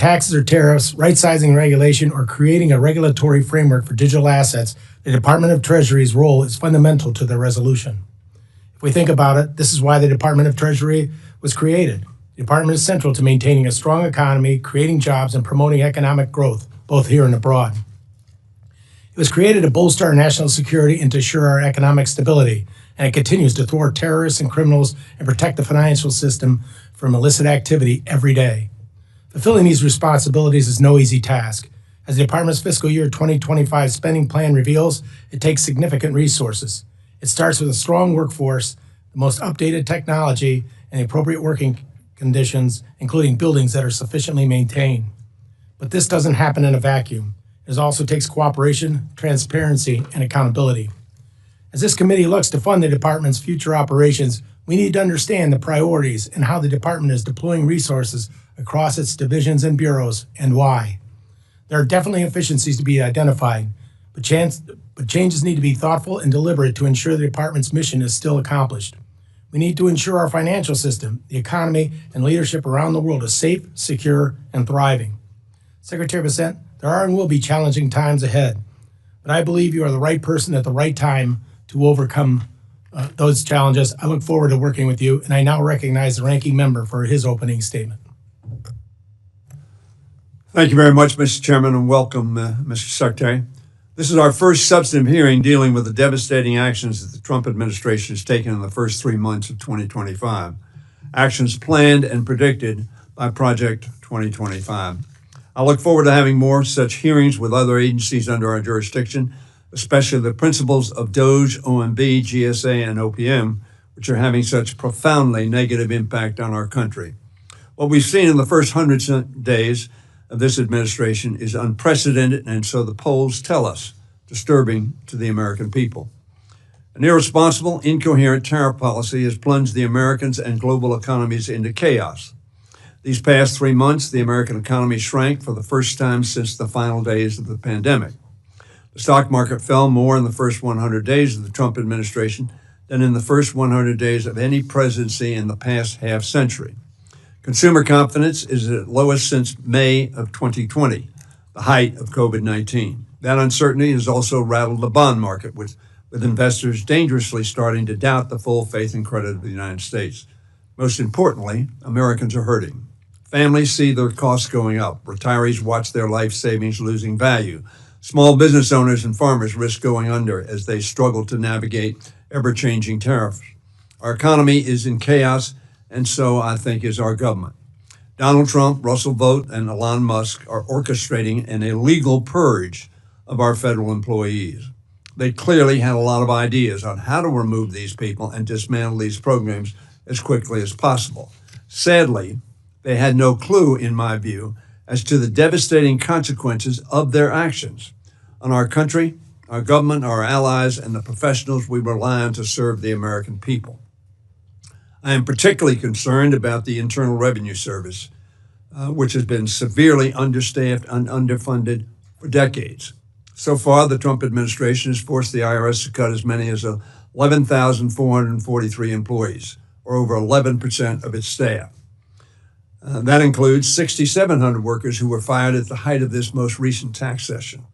taxes or tariffs, right-sizing regulation, or creating a regulatory framework for digital assets, the Department of Treasury's role is fundamental to the resolution. If we think about it, this is why the Department of Treasury was created. The department is central to maintaining a strong economy, creating jobs, and promoting economic growth, both here and abroad. It was created to bolster our national security and to assure our economic stability, and it continues to thwart terrorists and criminals and protect the financial system from illicit activity every day. Fulfilling these responsibilities is no easy task. As the department's fiscal year 2025 spending plan reveals, it takes significant resources. It starts with a strong workforce, the most updated technology, and the appropriate working conditions, including buildings that are sufficiently maintained. But this doesn't happen in a vacuum. It also takes cooperation, transparency, and accountability. As this committee looks to fund the department's future operations, we need to understand the priorities and how the department is deploying resources across its divisions and bureaus, and why. There are definitely efficiencies to be identified, but changes need to be thoughtful and deliberate to ensure the department's mission is still accomplished. We need to ensure our financial system, the economy, and leadership around the world is safe, secure, and thriving. Secretary Bessent, there are and will be challenging times ahead, but I believe you are the right person at the right time to overcome those challenges. I look forward to working with you, and I now recognize the ranking member for his opening statement. Thank you very much, Mr. Chairman, and welcome, Mr. Secretary. This is our first substantive hearing dealing with the devastating actions that the Trump administration has taken in the first 3 months of 2025, actions planned and predicted by Project 2025. I look forward to having more such hearings with other agencies under our jurisdiction, especially the principals of Doge, OMB, GSA, and OPM, which are having such profoundly negative impact on our country. What we've seen in the first 100 days of this administration is unprecedented, and so the polls tell us, disturbing to the American people. An irresponsible, incoherent tariff policy has plunged the Americans and global economies into chaos. These past 3 months, the American economy shrank for the first time since the final days of the pandemic. The stock market fell more in the first 100 days of the Trump administration than in the first 100 days of any presidency in the past half century. Consumer confidence is at its lowest since May of 2020, the height of COVID-19. That uncertainty has also rattled the bond market, with investors dangerously starting to doubt the full faith and credit of the United States. Most importantly, Americans are hurting. Families see their costs going up. Retirees watch their life savings losing value. Small business owners and farmers risk going under as they struggle to navigate ever-changing tariffs. Our economy is in chaos, and so I think is our government. Donald Trump, Russell Vought, and Elon Musk are orchestrating an illegal purge of our federal employees. They clearly had a lot of ideas on how to remove these people and dismantle these programs as quickly as possible. Sadly, they had no clue, in my view, as to the devastating consequences of their actions on our country, our government, our allies, and the professionals we rely on to serve the American people. I am particularly concerned about the Internal Revenue Service, which has been severely understaffed and underfunded for decades. So far, the Trump administration has forced the IRS to cut as many as 11,443 employees, or over 11% of its staff. That includes 6,700 workers who were fired at the height of this most recent tax session.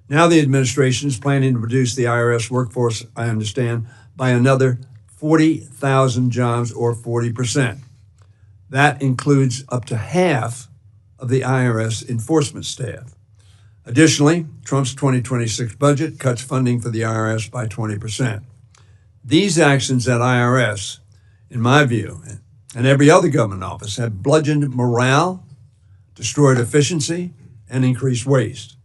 Now the administration is planning to reduce the IRS workforce, I understand, by another 40,000 jobs, or 40%. That includes up to half of the IRS enforcement staff. Additionally, Trump's 2026 budget cuts funding for the IRS by 20%. These actions at IRS, in my view, and every other government office, have bludgeoned morale, destroyed efficiency, and increased waste.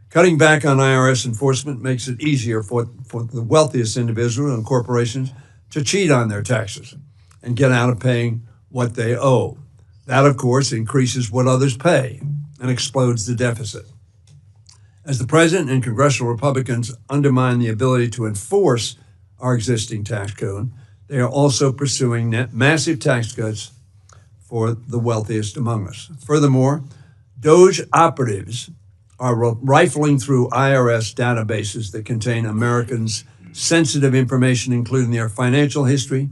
Cutting back on IRS enforcement makes it easier for the wealthiest individuals and corporations to cheat on their taxes and get out of paying what they owe. That, of course, increases what others pay and explodes the deficit. As the president and congressional Republicans undermine the ability to enforce our existing tax code, they are also pursuing massive tax cuts for the wealthiest among us. Furthermore, Doge operatives are rifling through IRS databases that contain Americans' sensitive information, including their financial history,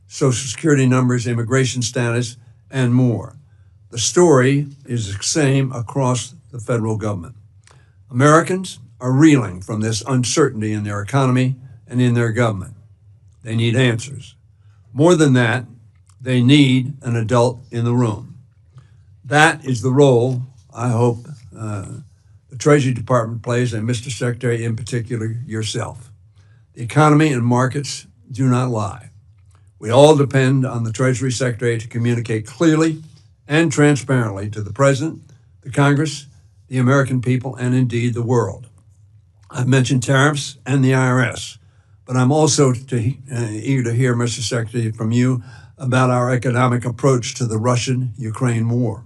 Social Security numbers, immigration status, and more. The story is the same across the federal government. Americans are reeling from this uncertainty in their economy and in their government. They need answers. More than that, they need an adult in the room. That is the role I hope the Treasury Department plays, and Mr. Secretary, in particular, yourself. The economy and markets do not lie. We all depend on the Treasury Secretary to communicate clearly and transparently to the President, the Congress, the American people, and indeed the world. I've mentioned tariffs and the IRS, but I'm also eager to hear, Mr. Secretary, from you about our economic approach to the Russian-Ukraine war,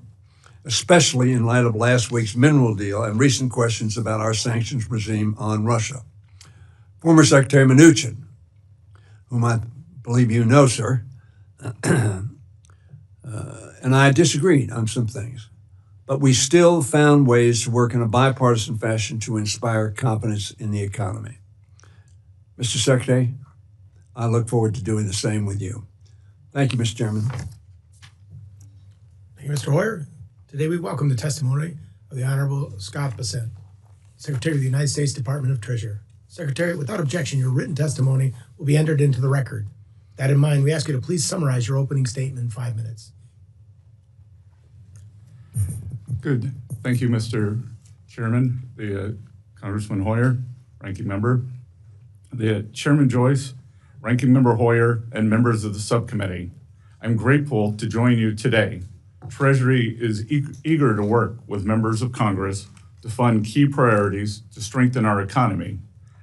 especially in light of last week's mineral deal and recent questions about our sanctions regime on Russia. Former Secretary Mnuchin, whom I believe you know, sir, and I disagreed on some things, but we still found ways to work in a bipartisan fashion to inspire confidence in the economy. Mr. Secretary, I look forward to doing the same with you. Thank you, Mr. Chairman. Thank you, Mr. Hoyer. Today we welcome the testimony of the Honorable Scott Bessent, Secretary of the United States Department of Treasury. Secretary, without objection, your written testimony will be entered into the record. With that in mind, we ask you to please summarize your opening statement in 5 minutes. Good. Thank you, Mr. Chairman, the Congressman Hoyer, Ranking Member, the Chairman Joyce, Ranking Member Hoyer, and members of the subcommittee. I'm grateful to join you today. Treasury is eager to work with members of Congress to fund key priorities to strengthen our economy,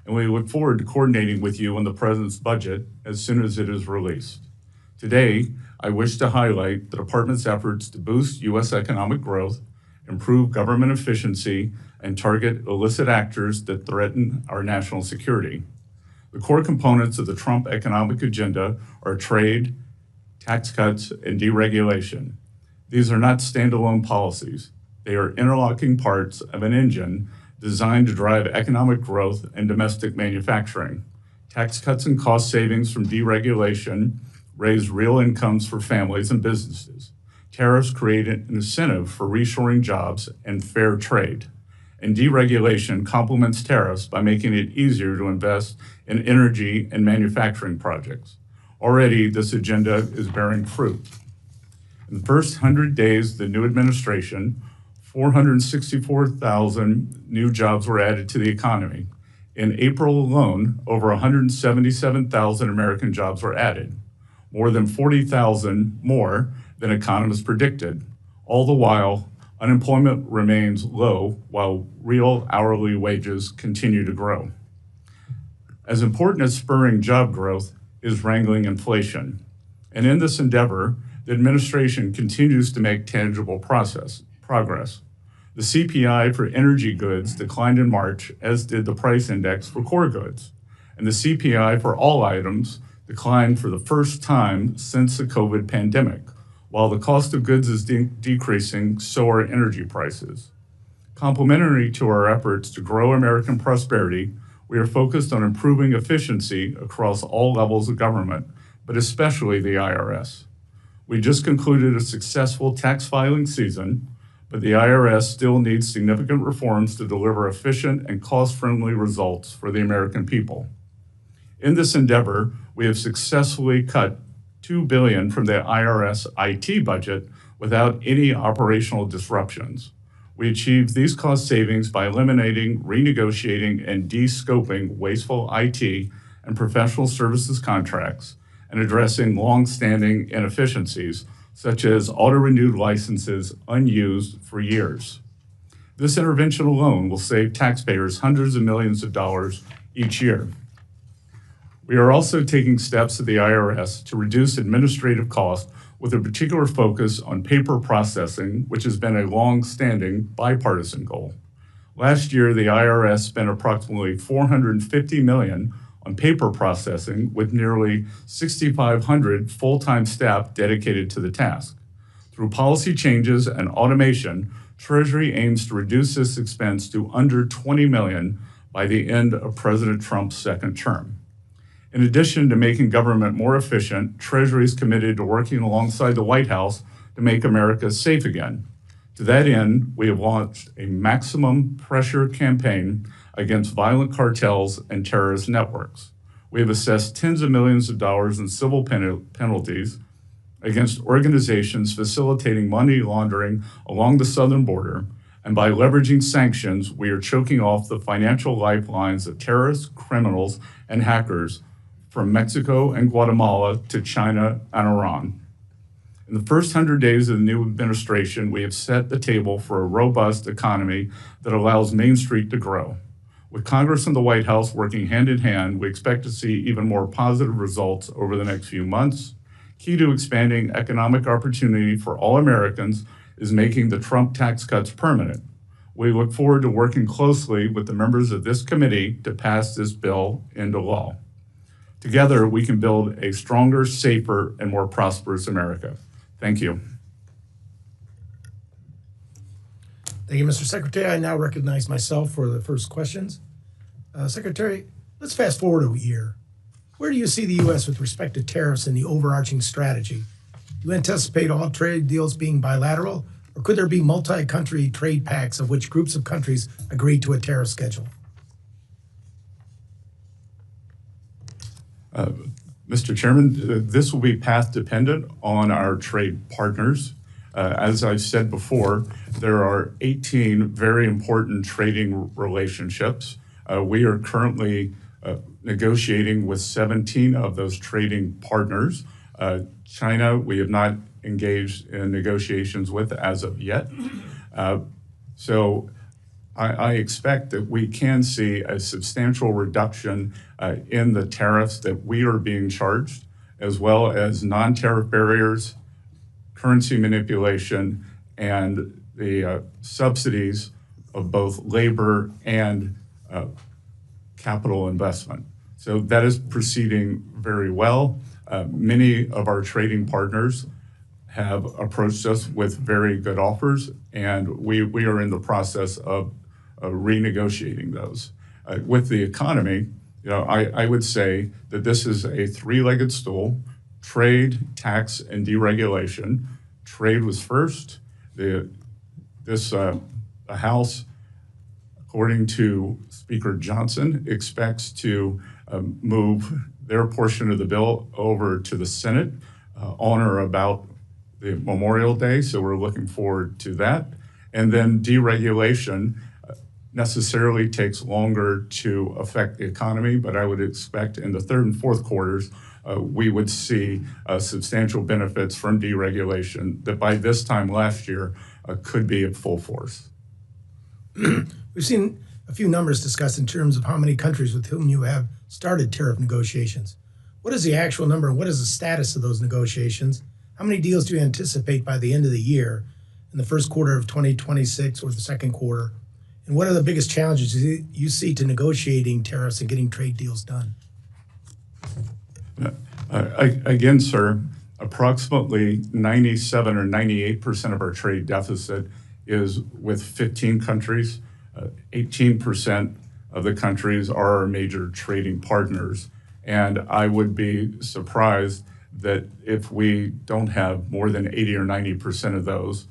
and we look forward to coordinating with you on the President's budget as soon as it is released. Today, I wish to highlight the Department's efforts to boost U.S. economic growth, improve government efficiency, and target illicit actors that threaten our national security. The core components of the Trump economic agenda are trade, tax cuts, and deregulation. These are not standalone policies. They are interlocking parts of an engine designed to drive economic growth and domestic manufacturing. Tax cuts and cost savings from deregulation raise real incomes for families and businesses. Tariffs create an incentive for reshoring jobs and fair trade. And deregulation complements tariffs by making it easier to invest in energy and manufacturing projects. Already, this agenda is bearing fruit. In the first 100 days of the new administration, 464,000 new jobs were added to the economy. In April alone, over 177,000 American jobs were added, more than 40,000 more than economists predicted. All the while, unemployment remains low while real hourly wages continue to grow. As important as spurring job growth is wrangling inflation. And in this endeavor, the administration continues to make tangible progress. The CPI for energy goods declined in March, as did the price index for core goods. And the CPI for all items declined for the first time since the COVID pandemic. While the cost of goods is decreasing, so are energy prices. Complementary to our efforts to grow American prosperity, we are focused on improving efficiency across all levels of government, but especially the IRS. We just concluded a successful tax filing season, but the IRS still needs significant reforms to deliver efficient and cost-friendly results for the American people. In this endeavor, we have successfully cut $2 billion from the IRS IT budget without any operational disruptions. We achieved these cost savings by eliminating, renegotiating, and de-scoping wasteful IT and professional services contracts and addressing long-standing inefficiencies, such as auto-renewed licenses unused for years. This intervention alone will save taxpayers hundreds of millions of dollars each year. We are also taking steps at the IRS to reduce administrative costs with a particular focus on paper processing, which has been a long-standing bipartisan goal. Last year, the IRS spent approximately $450 million on paper processing, with nearly 6,500 full-time staff dedicated to the task. Through policy changes and automation, Treasury aims to reduce this expense to under $20 million by the end of President Trump's second term. In addition to making government more efficient, Treasury is committed to working alongside the White House to make America safe again. To that end, we have launched a maximum pressure campaign against violent cartels and terrorist networks. We have assessed tens of millions of dollars in civil penalties against organizations facilitating money laundering along the southern border, and by leveraging sanctions, we are choking off the financial lifelines of terrorists, criminals, and hackers from Mexico and Guatemala to China and Iran. In the first 100 days of the new administration, we have set the table for a robust economy that allows Main Street to grow. With Congress and the White House working hand in hand, we expect to see even more positive results over the next few months. Key to expanding economic opportunity for all Americans is making the Trump tax cuts permanent. We look forward to working closely with the members of this committee to pass this bill into law. Together, we can build a stronger, safer, and more prosperous America. Thank you. Thank you, Mr. Secretary. I now recognize myself for the first questions. Secretary, let's fast forward a year. Where do you see the U.S. with respect to tariffs and the overarching strategy? Do you anticipate all trade deals being bilateral, or could there be multi-country trade pacts of which groups of countries agree to a tariff schedule? Mr. Chairman, this will be path dependent on our trade partners. As I've said before, there are 18 very important trading relationships. We are currently negotiating with 17 of those trading partners. China, we have not engaged in negotiations with as of yet. So I expect that we can see a substantial reduction in the tariffs that we are being charged, as well as non-tariff barriers, currency manipulation, and the subsidies of both labor and capital investment. So that is proceeding very well. Many of our trading partners have approached us with very good offers, and we are in the process of renegotiating those. With the economy, I would say that this is a three-legged stool: trade, tax, and deregulation. Trade was first. The House, according to Speaker Johnson, expects to move their portion of the bill over to the Senate on or about the Memorial Day, so we're looking forward to that. And then deregulation necessarily takes longer to affect the economy, but I would expect in the third and fourth quarters, we would see substantial benefits from deregulation that by this time last year could be at full force. We've seen a few numbers discussed in terms of how many countries with whom you have started tariff negotiations. What is the actual number, and what is the status of those negotiations? How many deals do you anticipate by the end of the year, in the first quarter of 2026 or the second quarter? And what are the biggest challenges you see to negotiating tariffs and getting trade deals done? Again, sir, approximately 97 or 98% of our trade deficit is with 15 countries. 18% of the countries are our major trading partners. And I would be surprised that if we don't have more than 80 or 90% of those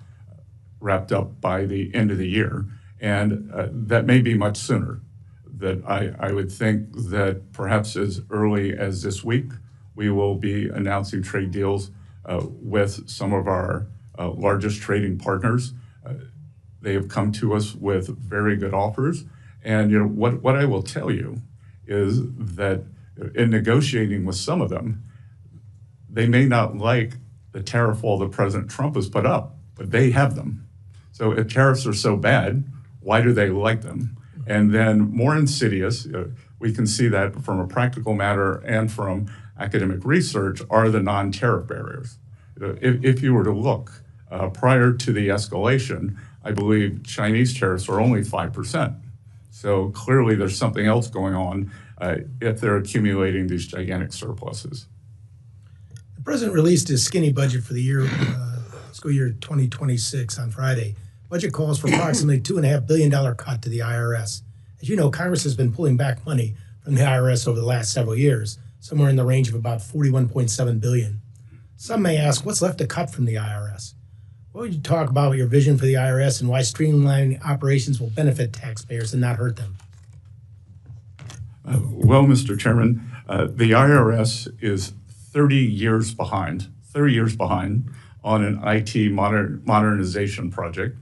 wrapped up by the end of the year. And that may be much sooner. That I would think that perhaps as early as this week, we will be announcing trade deals with some of our largest trading partners. They have come to us with very good offers. And what I will tell you is that in negotiating with some of them, they may not like the tariff wall that President Trump has put up, but they have them. So if tariffs are so bad, why do they like them? And then more insidious, we can see that from a practical matter and from academic research, are the non-tariff barriers. If you were to look prior to the escalation, I believe Chinese tariffs are only 5%. So clearly there's something else going on if they're accumulating these gigantic surpluses. The president released his skinny budget for the year, fiscal year 2026 on Friday. Budget calls for approximately $2.5 billion cut to the IRS. As you know, Congress has been pulling back money from the IRS over the last several years, somewhere in the range of about $41.7 billion. Some may ask, what's left to cut from the IRS? What would you talk about your vision for the IRS and why streamlining operations will benefit taxpayers and not hurt them? Well, Mr. Chairman, the IRS is 30 years behind on an IT modernization project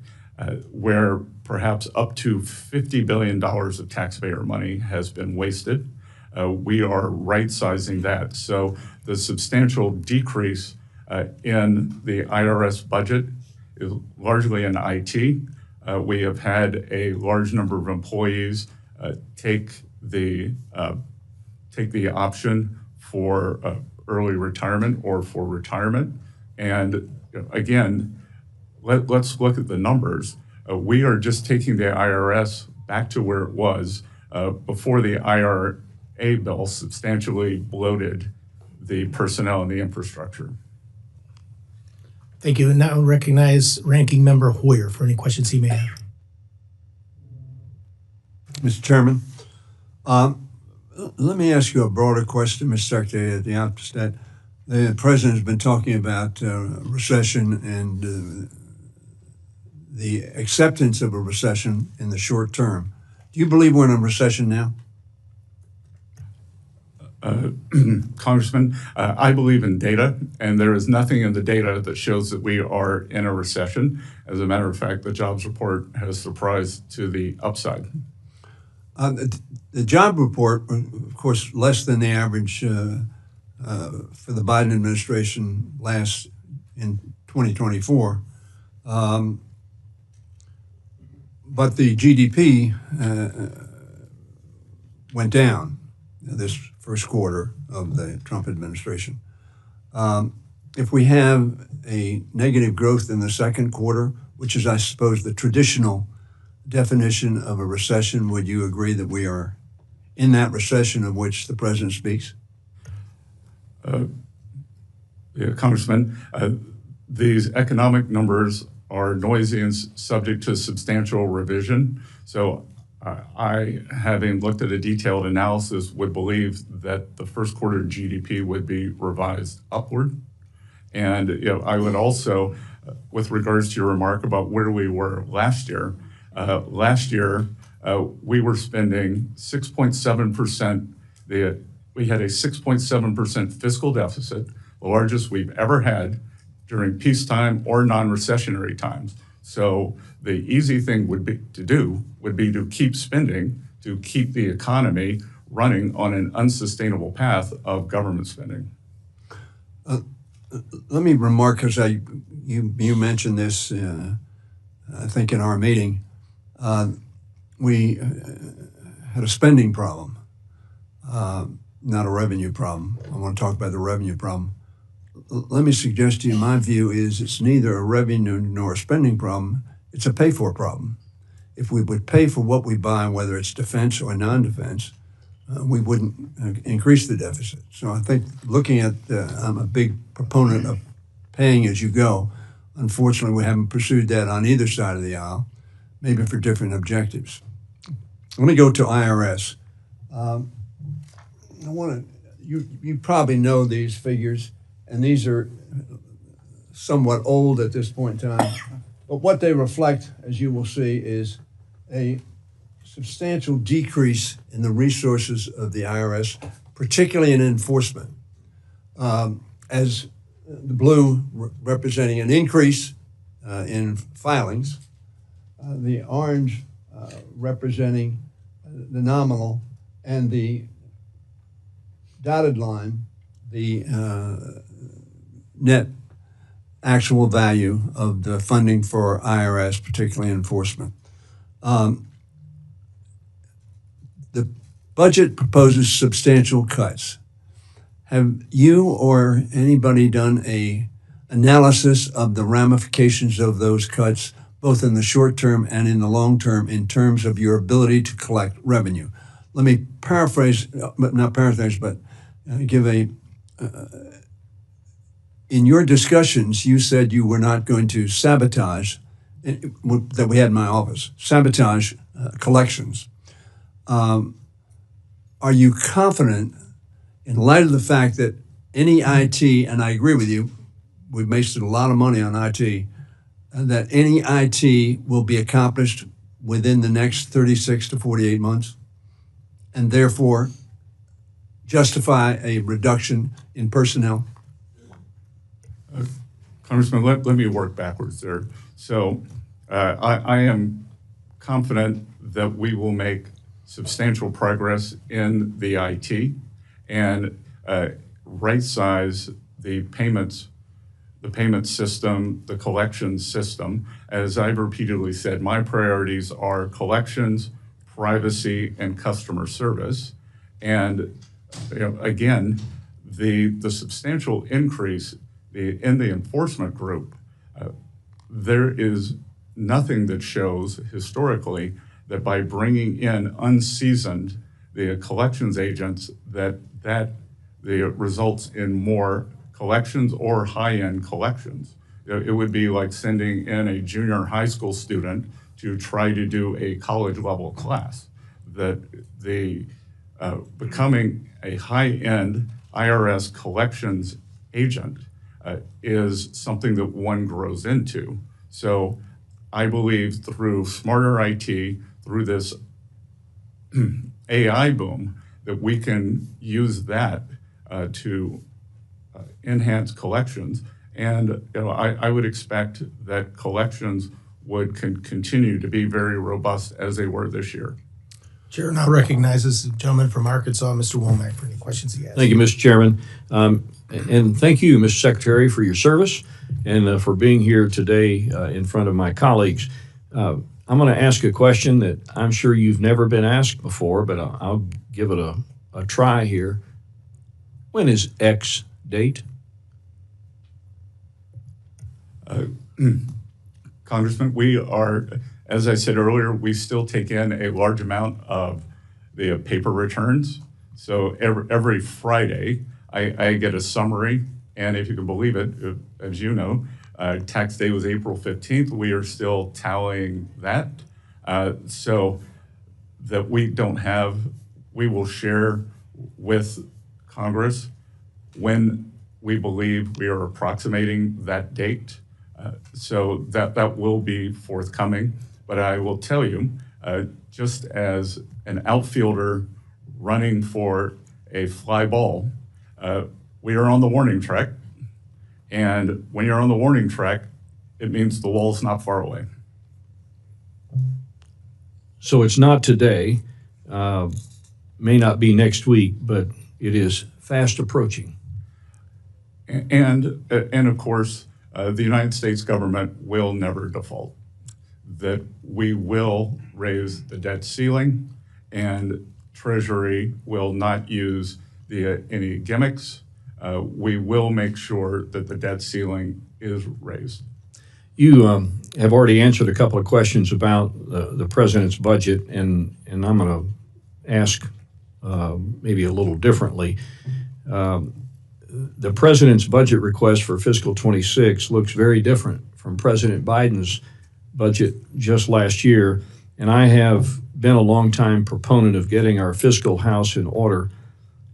where perhaps up to $50 billion of taxpayer money has been wasted. We are right-sizing that. So the substantial decrease in the IRS budget is largely in IT. We have had a large number of employees take the option for early retirement or for retirement. And again, let's look at the numbers. We are just taking the IRS back to where it was before the IRA bill substantially bloated the personnel and the infrastructure. Thank you. And now recognize Ranking Member Hoyer for any questions he may have. Mr. Chairman, let me ask you a broader question, Mr. Secretary, at the outset. The President has been talking about recession and the acceptance of a recession in the short term. Do you believe we're in a recession now? Congressman, I believe in data, and there is nothing in the data that shows that we are in a recession. As a matter of fact, the jobs report has surprised to the upside. The job report, of course, less than the average for the Biden administration last in 2024. But the GDP went down this first quarter of the Trump administration. If we have a negative growth in the second quarter, which is, I suppose, the traditional definition of a recession, would you agree that we are in that recession of which the president speaks? Yeah, Congressman, these economic numbers are noisy and subject to substantial revision. So I, having looked at a detailed analysis, would believe that the first quarter GDP would be revised upward. And I would also, with regards to your remark about where we were last year, we were spending 6.7%. We had a 6.7% fiscal deficit, the largest we've ever had during peacetime or non-recessionary times. So the easy thing would be to keep spending, to keep the economy running on an unsustainable path of government spending. Let me remark, because you mentioned this, I think, in our meeting. We had a spending problem, not a revenue problem. I want to talk about the revenue problem. Let me suggest to you, my view is it's neither a revenue nor a spending problem. It's a pay-for problem. If we would pay for what we buy, whether it's defense or non-defense, we wouldn't increase the deficit. So I think looking at, I'm a big proponent of paying as you go. Unfortunately, we haven't pursued that on either side of the aisle, maybe for different objectives. Let me go to IRS. You probably know these figures, and these are somewhat old at this point in time. But what they reflect, as you will see, is a substantial decrease in the resources of the IRS, particularly in enforcement. As the blue representing an increase in filings, the orange representing the nominal, and the dotted line, the net actual value of the funding for IRS, particularly enforcement. The budget proposes substantial cuts. Have you or anybody done a analysis of the ramifications of those cuts, both in the short term and in the long term, in terms of your ability to collect revenue? Let me paraphrase, not paraphrase, but give a, in your discussions, you said you were not going to sabotage, that we had in my office, sabotage collections. Are you confident, in light of the fact that any IT, and I agree with you, we've wasted a lot of money on IT, that any IT will be accomplished within the next 36 to 48 months, and therefore justify a reduction in personnel? Congressman, let me work backwards there. So I am confident that we will make substantial progress in the IT and right-size the payment system, the collections system. As I've repeatedly said, my priorities are collections, privacy, and customer service. And again, the substantial increase in the enforcement group, there is nothing that shows historically that by bringing in unseasoned the collections agents that results in more collections or high-end collections. It would be like sending in a junior high school student to try to do a college level class. That becoming a high-end IRS collections agent is something that one grows into. So I believe through smarter IT, through this AI boom, that we can use that to enhance collections. And I would expect that collections would continue to be very robust as they were this year. Chair now recognizes the gentleman from Arkansas, Mr. Womack, for any questions he has. Thank you, Mr. Chairman. And thank you, Mr. Secretary, for your service and for being here today in front of my colleagues. I'm going to ask a question that I'm sure you've never been asked before, but I'll give it a try here. When is X date? Congressman, we are, as I said earlier, we still take in a large amount of the paper returns. So every Friday, I get a summary, and if you can believe it, as you know, tax day was April 15th. We are still tallying that. So that we will share with Congress when we believe we are approximating that date. So that will be forthcoming. But I will tell you, just as an outfielder running for a fly ball, we are on the warning track. And when you're on the warning track, it means the wall's not far away. So it's not today, may not be next week, but it is fast approaching. And of course, the United States government will never default. That we will raise the debt ceiling, and Treasury will not use any gimmicks. We will make sure that the debt ceiling is raised. You have already answered a couple of questions about the president's budget, and I'm going to ask maybe a little differently. The president's budget request for fiscal 26 looks very different from President Biden's budget just last year, and I have been a longtime proponent of getting our fiscal house in order,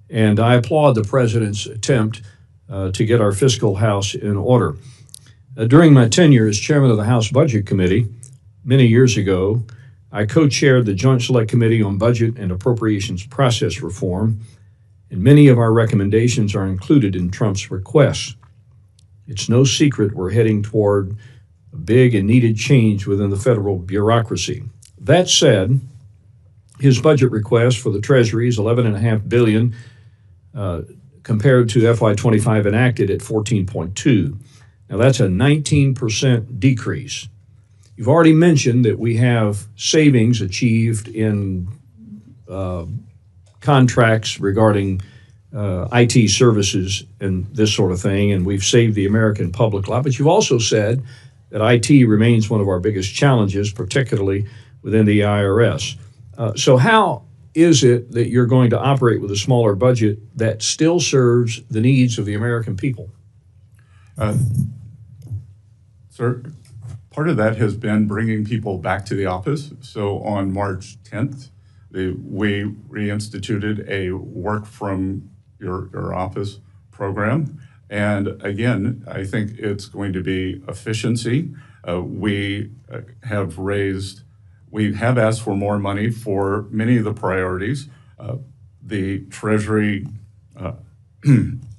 and I applaud the president's attempt to get our fiscal house in order. During my tenure as chairman of the House Budget Committee many years ago, I co-chaired the Joint Select Committee on Budget and Appropriations Process Reform, and many of our recommendations are included in Trump's requests. It's no secret we're heading toward a big and needed change within the federal bureaucracy. That said, his budget request for the Treasury is $11.5 billion compared to FY25 enacted at $14.2. Now that's a 19% decrease. You've already mentioned that we have savings achieved in contracts regarding IT services and this sort of thing, and we've saved the American public a lot. But you've also said that IT remains one of our biggest challenges, particularly within the IRS. So how is it that you're going to operate with a smaller budget that still serves the needs of the American people? Sir, part of that has been bringing people back to the office. So on March 10th, we reinstituted a work from your office program. And again, I think it's going to be efficiency. We have asked for more money for many of the priorities. The Treasury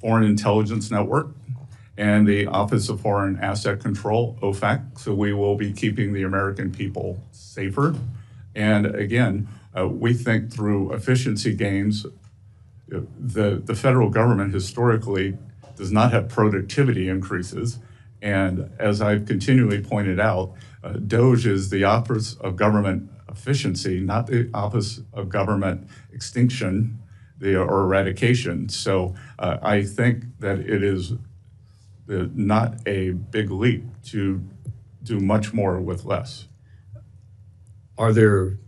Foreign Intelligence Network and the Office of Foreign Asset Control, OFAC. So we will be keeping the American people safer. And again, we think through efficiency gains, the federal government historically does not have productivity increases. And as I've continually pointed out, Doge is the Office of Government Efficiency, not the Office of Government Extinction or Eradication. So I think that it is not a big leap to do much more with less. Are there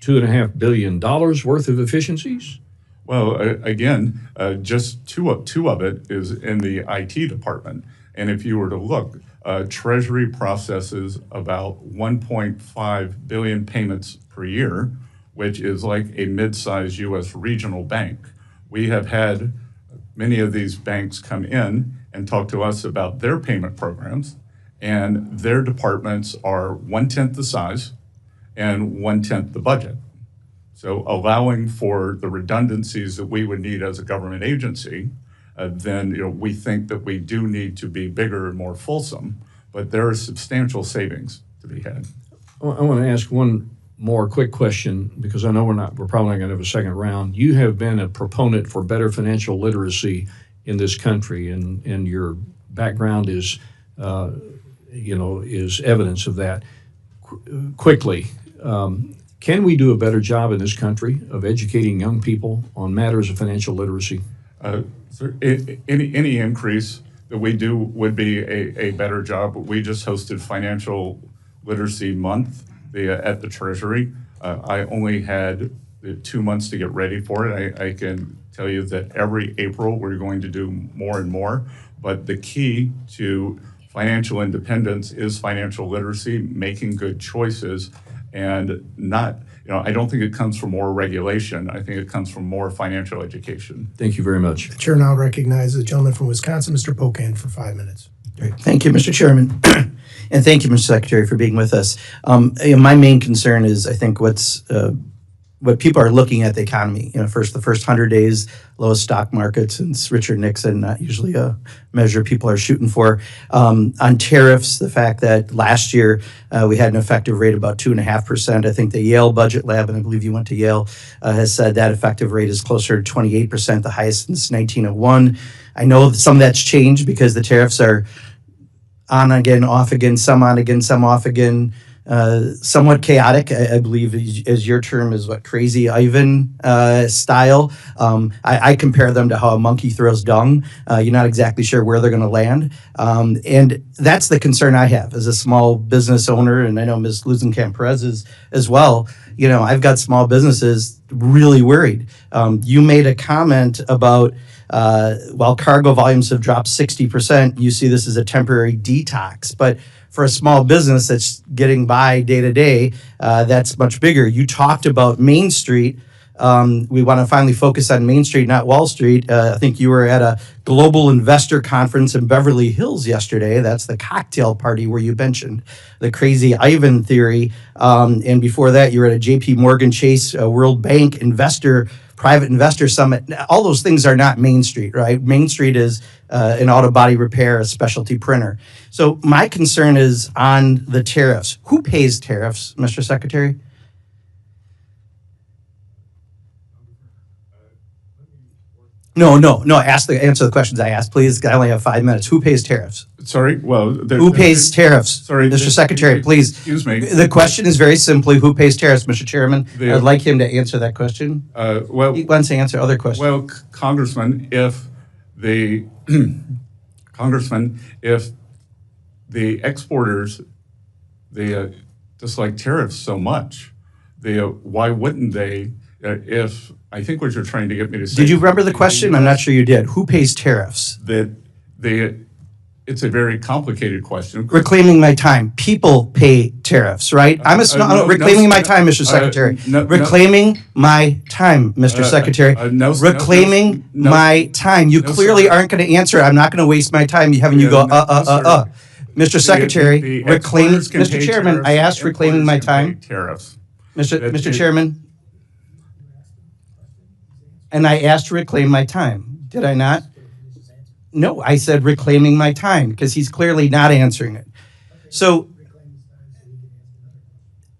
$2.5 billion worth of efficiencies? Well, again, just two of it is in the IT department. And if you were to look, Treasury processes about 1.5 billion payments per year, which is like a mid-sized U.S. regional bank. We have had many of these banks come in and talk to us about their payment programs, and their departments are 1/10 the size and 1/10 the budget. So allowing for the redundancies that we would need as a government agency, then we think that we do need to be bigger and more fulsome, but there are substantial savings to be had. I want to ask one more quick question, because I know we're probably not going to have a second round. You have been a proponent for better financial literacy in this country, and your background is evidence of that. Quickly, can we do a better job in this country of educating young people on matters of financial literacy? Any increase that we do would be a better job. We just hosted Financial Literacy Month at the Treasury. I only had 2 months to get ready for it. I can tell you that every April we're going to do more and more. But the key to financial independence is financial literacy, making good choices, and not, I don't think it comes from more regulation. I think it comes from more financial education. Thank you very much. The chair now recognizes the gentleman from Wisconsin, Mr. Pocan, for 5 minutes. Great. Thank you, Mr. Chairman. And thank you, Mr. Secretary, for being with us. My main concern is, I think, what people are looking at the economy. The first 100 days, lowest stock market since Richard Nixon, not usually a measure people are shooting for. On tariffs, the fact that last year we had an effective rate of about 2.5%. I think the Yale Budget Lab, and I believe you went to Yale, has said that effective rate is closer to 28%, the highest since 1901. I know that some of that's changed because the tariffs are on again, off again, some on again, some off again. Somewhat chaotic, I believe, as your term is, Crazy Ivan style. I compare them to how a monkey throws dung. You're not exactly sure where they're going to land. And that's the concern I have as a small business owner, and I know Ms. Luzenkamp-Perez is as well. I've got small businesses really worried. You made a comment about while cargo volumes have dropped 60%, you see this as a temporary detox. But for a small business that's getting by day to day, that's much bigger. You talked about Main Street. We want to finally focus on Main Street, not Wall Street. I think you were at a global investor conference in Beverly Hills yesterday. That's the cocktail party where you mentioned the Crazy Ivan theory. And before that, you were at a JP Morgan Chase World Bank private investor summit. All those things are not Main Street, right? Main Street is an auto body repair, a specialty printer. So my concern is on the tariffs. Who pays tariffs, Mr. Secretary? No. Answer the questions I asked, please. I only have 5 minutes. Who pays tariffs? Sorry, well... Who pays tariffs? Sorry, Mr. Secretary, please. Excuse me. The question is very simply, who pays tariffs, Mr. Chairman? I'd like him to answer that question. He wants to answer other questions. Well, Congressman, if the exporters, they dislike tariffs so much, why wouldn't they, if... I think what you're trying to get me to say... Did you remember the question? I'm not sure you did. Who pays tariffs? It's a very complicated question. Reclaiming my time. People pay tariffs, right? Reclaiming my time, Mr. Secretary. Reclaiming my time, Mr. Secretary. Reclaiming my time. You clearly aren't going to answer. I'm not going to waste my time having you go, Mr. Secretary, the reclaim, exporters can Mr. pay Chairman, tariffs, I asked reclaiming my importers can time. pay Tariffs. Mr. Chairman, and I asked to reclaim my time. Did I not? No, I said reclaiming my time because he's clearly not answering it. So,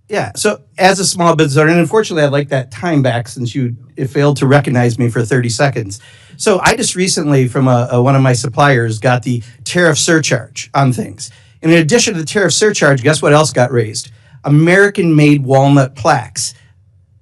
yeah, so as a small business owner, and unfortunately I'd like that time back since you failed to recognize me for 30 seconds. So I just recently from one of my suppliers got the tariff surcharge on things. And in addition to the tariff surcharge, guess what else got raised? American-made walnut plaques.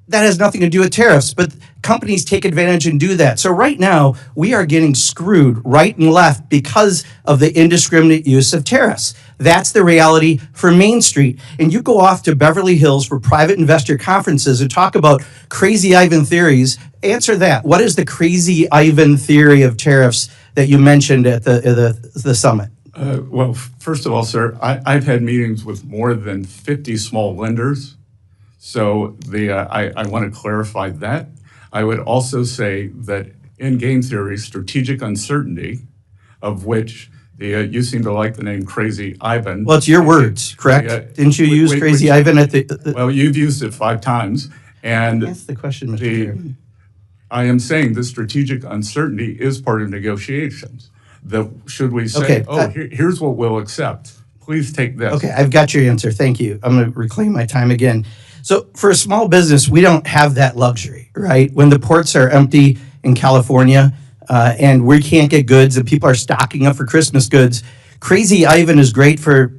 That has nothing to do with tariffs, but companies take advantage and do that. So right now, we are getting screwed right and left because of the indiscriminate use of tariffs. That's the reality for Main Street. And you go off to Beverly Hills for private investor conferences and talk about crazy Ivan theories. Answer that. What is the crazy Ivan theory of tariffs that you mentioned at the summit? Well, first of all, sir, I've had meetings with more than 50 small lenders. So I want to clarify that. I would also say that in game theory, strategic uncertainty, of which you seem to like the name Crazy Ivan. Well, it's your words, correct? Didn't you use Crazy Ivan at the Well, you've used it 5 times. And That's the question, Mr. Chairman. I am saying the strategic uncertainty is part of negotiations. Should we say, Okay, here's what we'll accept. Please take this. Okay, I've got your answer. Thank you. I'm going to reclaim my time again. So for a small business, we don't have that luxury, right? When the ports are empty in California and we can't get goods and people are stocking up for Christmas goods, Crazy Ivan is great for,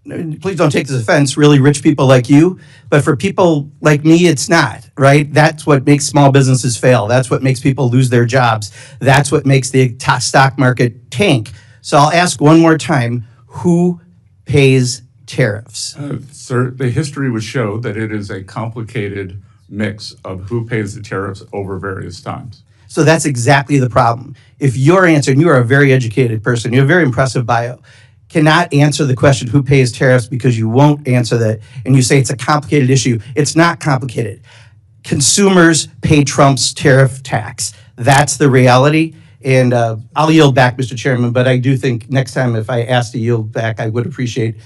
please don't take this offense, really rich people like you, but for people like me, it's not, right? That's what makes small businesses fail. That's what makes people lose their jobs. That's what makes the stock market tank. So I'll ask one more time, who pays tariffs? Sir, the history would show that it is a complicated mix of who pays the tariffs over various times. So that's exactly the problem. If your answer, and you are a very educated person, you have a very impressive bio, cannot answer the question who pays tariffs because you won't answer that, and you say it's a complicated issue. It's not complicated. Consumers pay Trump's tariff tax. That's the reality. And I'll yield back, Mr. Chairman, but I do think next time if I ask to yield back, I would appreciate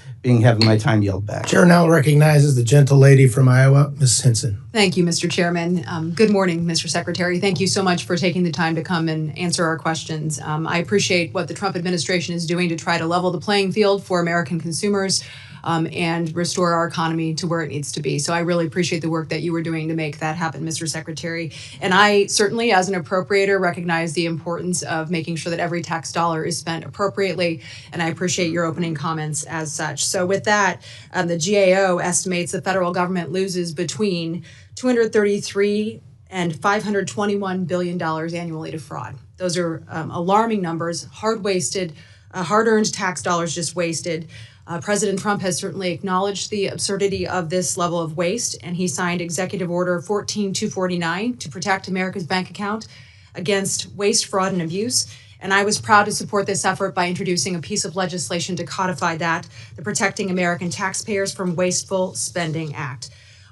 having my time yield back. Chair now recognizes the gentle lady from Iowa, Ms. Hinson. Thank you, Mr. Chairman. Good morning, Mr. Secretary. Thank you so much for taking the time to come and answer our questions. I appreciate what the Trump administration is doing to try to level the playing field for American consumers and restore our economy to where it needs to be. So I really appreciate the work that you were doing to make that happen, Mr. Secretary. And I certainly, as an appropriator, recognize the importance of making sure that every tax dollar is spent appropriately. And I appreciate your opening comments as such. So with that, the GAO estimates the federal government loses between $233 and $521 billion annually to fraud. Those are alarming numbers, hard-earned tax dollars just wasted. President Trump has certainly acknowledged the absurdity of this level of waste, and he signed Executive Order 14249 to protect America's bank account against waste, fraud, and abuse. And I was proud to support this effort by introducing a piece of legislation to codify that, the Protecting American Taxpayers from Wasteful Spending Act.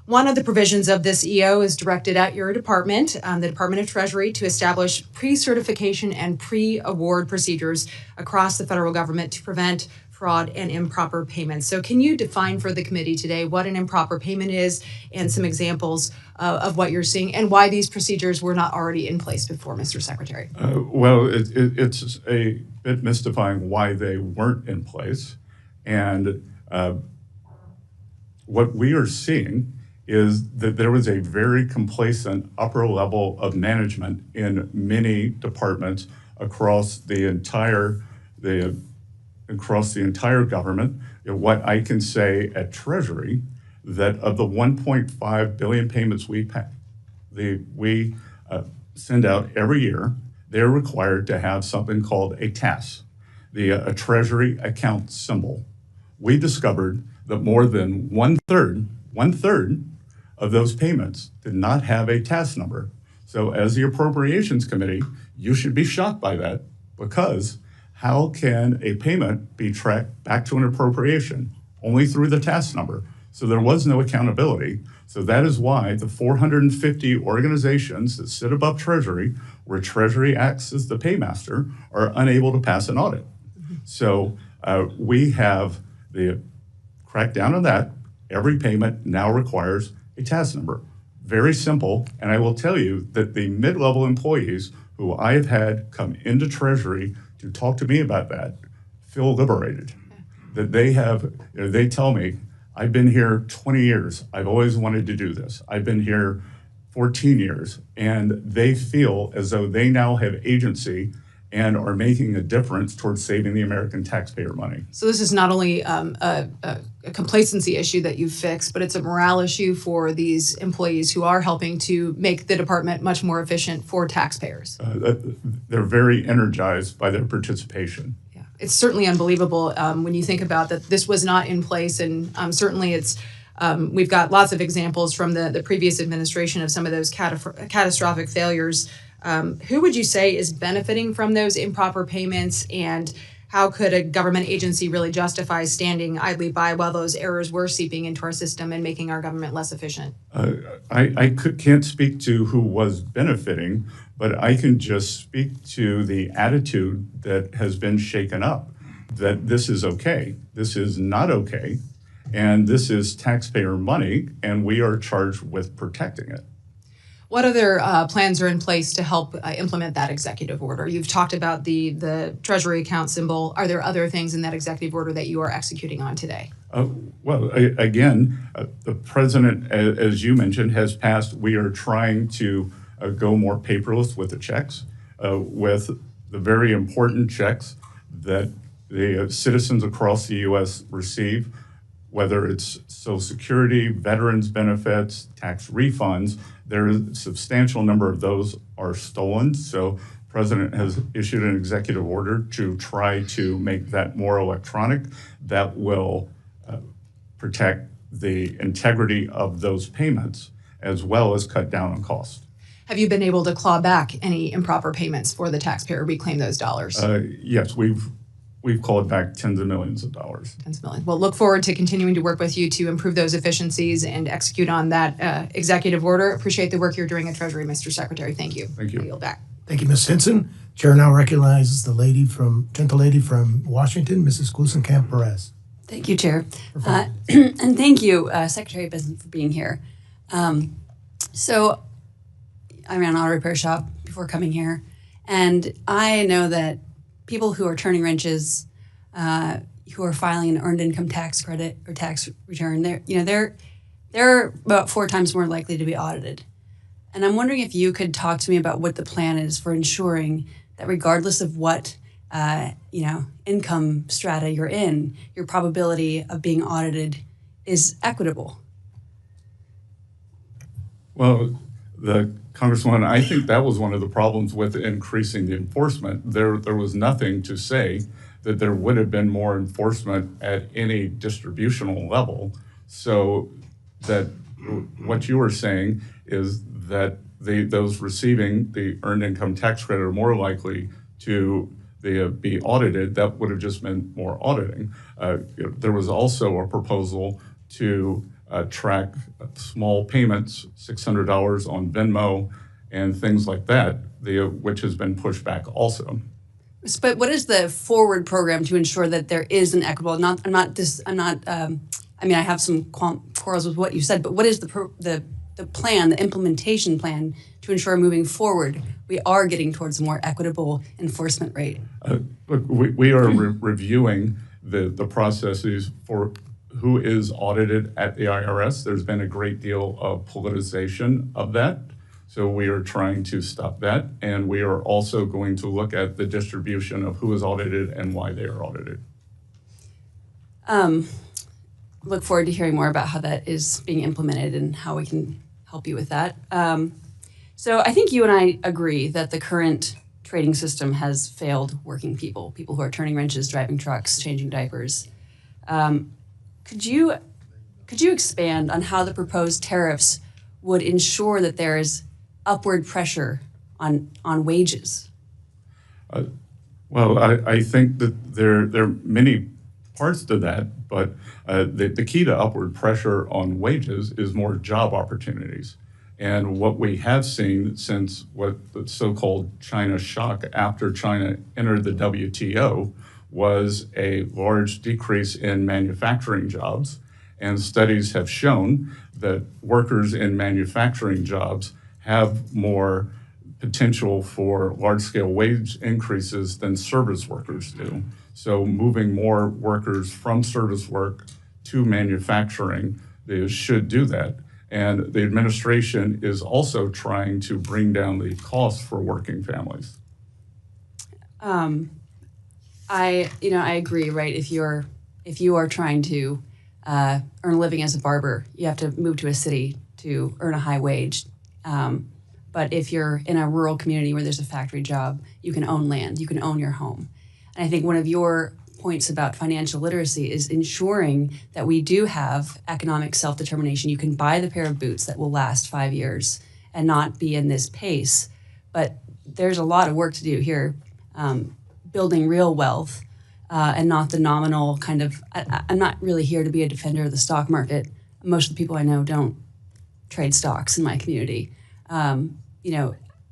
One of the provisions of this EO is directed at your department, the Department of Treasury, to establish pre-certification and pre-award procedures across the federal government to prevent fraud and improper payments. So can you define for the committee today what an improper payment is and some examples of what you're seeing and why these procedures were not already in place before, Mr. Secretary? Well, it's a bit mystifying why they weren't in place. And what we are seeing is that there was a very complacent upper level of management in many departments across the entire government. What I can say at Treasury, that of the 1.5 billion payments we send out every year, they're required to have something called a TAS, a Treasury account symbol. We discovered that more than one third of those payments did not have a TAS number. So as the Appropriations Committee, you should be shocked by that, because how can a payment be tracked back to an appropriation? Only through the TAS number. So there was no accountability. So that is why the 450 organizations that sit above Treasury, where Treasury acts as the paymaster, are unable to pass an audit. So We have the crackdown on that. Every payment now requires a TAS number. Very simple. And I will tell you that the mid-level employees who I have had come into Treasury to talk to me about that feel liberated. That they tell me, I've been here 20 years. I've always wanted to do this. I've been here 14 years. And they feel as though they now have agency and are making a difference towards saving the American taxpayer money. So this is not only a complacency issue that you've fixed, but it's a morale issue for these employees who are helping to make the department much more efficient for taxpayers. They're very energized by their participation. Yeah, it's certainly unbelievable when you think about that this was not in place, and certainly it's we've got lots of examples from the previous administration of some of those catastrophic failures. Who would you say is benefiting from those improper payments, and how could a government agency really justify standing idly by while those errors were seeping into our system and making our government less efficient? Can't speak to who was benefiting, but I can just speak to the attitude that has been shaken up, that this is okay, this is not okay, and this is taxpayer money, and we are charged with protecting it. What other plans are in place to help implement that executive order? You've talked about the Treasury account symbol. Are there other things in that executive order that you are executing on today? The president, as you mentioned, has passed. We are trying to go more paperless with the checks, with the very important checks that the citizens across the U.S. receive, whether it's Social Security, veterans benefits, tax refunds. There is a substantial number of those are stolen. So the president has issued an executive order to try to make that more electronic. That will protect the integrity of those payments as well as cut down on cost. Have you been able to claw back any improper payments for the taxpayer, reclaim those dollars? Yes, we've called back tens of millions of dollars. Tens of millions. Well, look forward to continuing to work with you to improve those efficiencies and execute on that executive order. Appreciate the work you're doing at Treasury, Mr. Secretary. Thank you. Thank you. I yield back. Thank you, Ms. Hinson. Chair now recognizes the gentle lady from Washington, Mrs. Glusenkamp Perez. Thank you, Chair. And thank you, Secretary Bessent, for being here. So I ran an auto repair shop before coming here, and I know that people who are turning wrenches, who are filing an earned income tax credit or tax return, they're about 4 times more likely to be audited. And I'm wondering if you could talk to me about what the plan is for ensuring that regardless of what income strata you're in, your probability of being audited is equitable. Well, the Congresswoman, I think that was one of the problems with increasing the enforcement. There was nothing to say that there would have been more enforcement at any distributional level. So that what you were saying is that those receiving the earned income tax credit are more likely to be audited. That would have just meant more auditing. There was also a proposal to track small payments, $600 on Venmo and things like that, which has been pushed back also. But what is the forward program to ensure that there is an equitable? I have some quarrels with what you said, but what is the plan, the implementation plan to ensure moving forward we are getting towards a more equitable enforcement rate? Look, we are reviewing the processes for who is audited at the IRS. There's been a great deal of politicization of that. So we are trying to stop that. And we are also going to look at the distribution of who is audited and why they are audited. Look forward to hearing more about how that is being implemented and how we can help you with that. So I think you and I agree that the current trading system has failed working people who are turning wrenches, driving trucks, changing diapers. Could you expand on how the proposed tariffs would ensure that there is upward pressure on wages? Well, I think that there are many parts to that, but the key to upward pressure on wages is more job opportunities. And what we have seen since what the so-called China shock after China entered the WTO was a large decrease in manufacturing jobs, and studies have shown that workers in manufacturing jobs have more potential for large-scale wage increases than service workers do. So moving more workers from service work to manufacturing should do that. And the administration is also trying to bring down the cost for working families. I agree, right? If you are trying to earn a living as a barber, you have to move to a city to earn a high wage. But if you're in a rural community where there's a factory job, you can own land, you can own your home. And I think one of your points about financial literacy is ensuring that we do have economic self-determination. You can buy the pair of boots that will last 5 years and not be in this pace. But there's a lot of work to do here, building real wealth and not the nominal kind of, I'm not really here to be a defender of the stock market. Most of the people I know don't trade stocks in my community.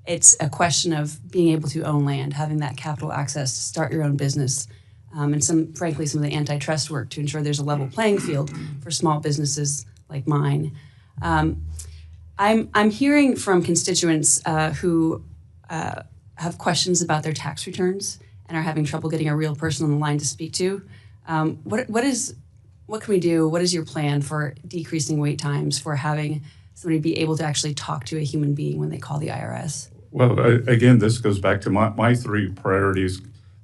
It's a question of being able to own land, having that capital access to start your own business, and some of the antitrust work to ensure there's a level playing field for small businesses like mine. I'm hearing from constituents who have questions about their tax returns and are having trouble getting a real person on the line to speak to. What can we do? What is your plan for decreasing wait times, for having somebody be able to actually talk to a human being when they call the IRS? Well, again, this goes back to my three priorities: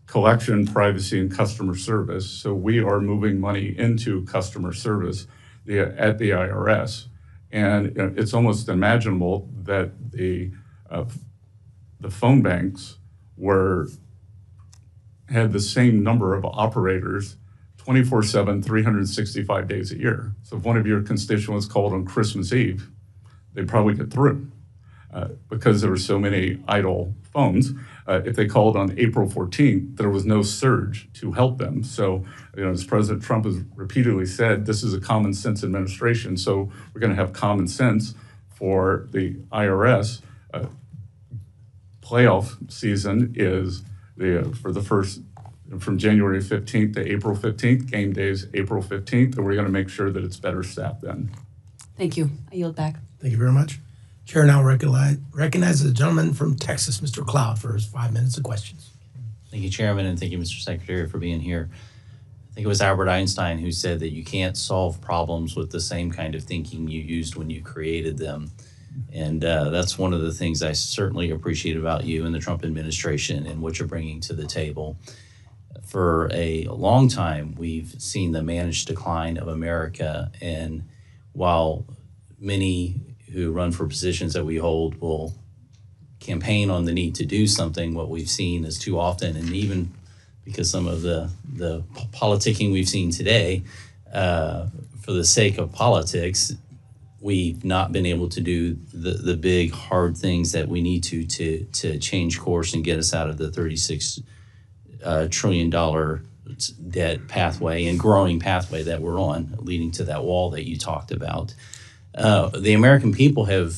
collection, privacy, and customer service. So we are moving money into customer service at the IRS. And it's almost unimaginable that the phone banks had the same number of operators 24/7, 365 days a year. So if one of your constituents called on Christmas Eve, they'd probably get through because there were so many idle phones. If they called on April 14th, there was no surge to help them. So, as President Trump has repeatedly said, this is a common sense administration. So we're going to have common sense for the IRS. Playoff season is for the first, from January 15th to April 15th, game days April 15th, and we're going to make sure that it's better staffed then. Thank you. I yield back. Thank you very much. Chair now recognizes the gentleman from Texas, Mr. Cloud, for his 5 minutes of questions. Thank you, Chairman, and thank you, Mr. Secretary, for being here. I think it was Albert Einstein who said that you can't solve problems with the same kind of thinking you used when you created them. And that's one of the things I certainly appreciate about you and the Trump administration and what you're bringing to the table. For a long time, we've seen the managed decline of America, and while many who run for positions that we hold will campaign on the need to do something, what we've seen is too often, and even because some of the politicking we've seen today, for the sake of politics, we've not been able to do the big, hard things that we need to change course and get us out of the $36 trillion debt pathway and growing pathway that we're on, leading to that wall that you talked about. The American people have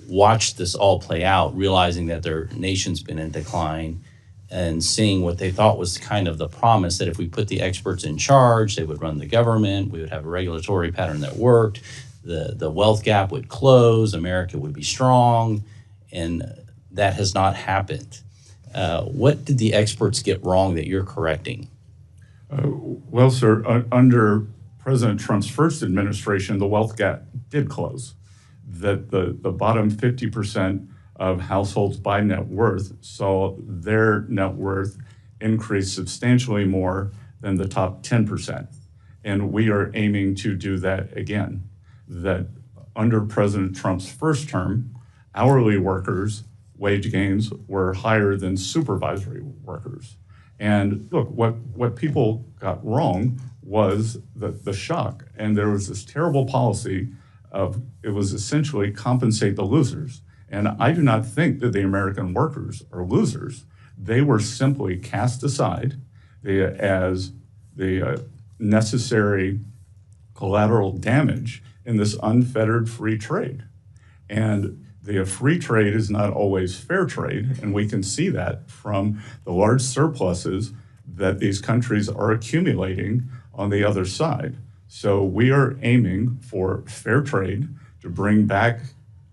watched this all play out, realizing that their nation's been in decline and seeing what they thought was kind of the promise that if we put the experts in charge, they would run the government, we would have a regulatory pattern that worked, the wealth gap would close, America would be strong, and that has not happened. What did the experts get wrong that you're correcting? Well, sir, under President Trump's first administration, the wealth gap did close. That the bottom 50% of households by net worth saw their net worth increase substantially more than the top 10%. And we are aiming to do that again. That under President Trump's first term, hourly workers' wage gains were higher than supervisory workers. And look, what people got wrong was the shock. And there was this terrible policy of, it was essentially compensate the losers. And I do not think that the American workers are losers. They were simply cast aside as the necessary collateral damage in this unfettered free trade. And the free trade is not always fair trade, and we can see that from the large surpluses that these countries are accumulating on the other side. So we are aiming for fair trade to bring back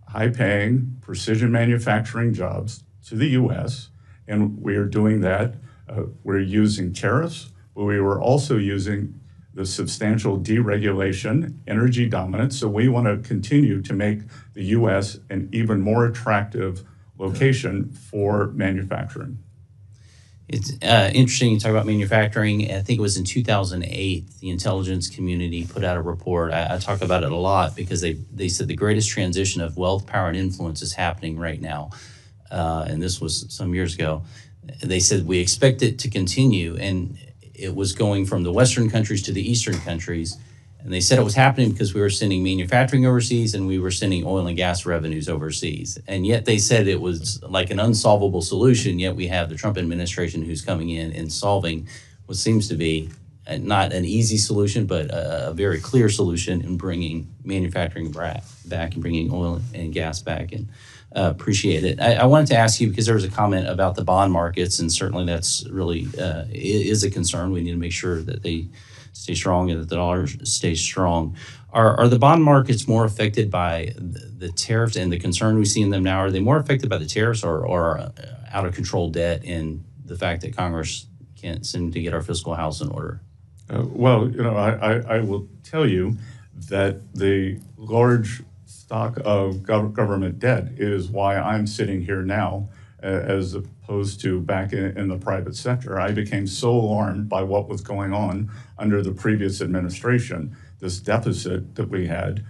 high-paying precision manufacturing jobs to the U.S., and we are doing that. We're using tariffs, but we were also using the substantial deregulation, energy dominance. So we want to continue to make the U.S. an even more attractive location for manufacturing. It's interesting you talk about manufacturing. I think it was in 2008, the intelligence community put out a report. I talk about it a lot because they said the greatest transition of wealth, power, and influence is happening right now. And this was some years ago. They said we expect it to continue, and it was going from the Western countries to the Eastern countries. And they said it was happening because we were sending manufacturing overseas and we were sending oil and gas revenues overseas. And yet they said it was like an unsolvable solution, yet we have the Trump administration who's coming in and solving what seems to be not an easy solution, but a very clear solution in bringing manufacturing back and bringing oil and gas back. And appreciate it. I wanted to ask you, because there was a comment about the bond markets, and certainly that's really is a concern. We need to make sure that they stay strong and that the dollar stays strong. Are the bond markets more affected by the tariffs and the concern we see in them now? Are they more affected by the tariffs or out of control debt and the fact that Congress can't seem to get our fiscal house in order? Well, I will tell you that the large stock of government debt is why I'm sitting here now, as opposed to back in the private sector. I became so alarmed by what was going on under the previous administration, this deficit that we had,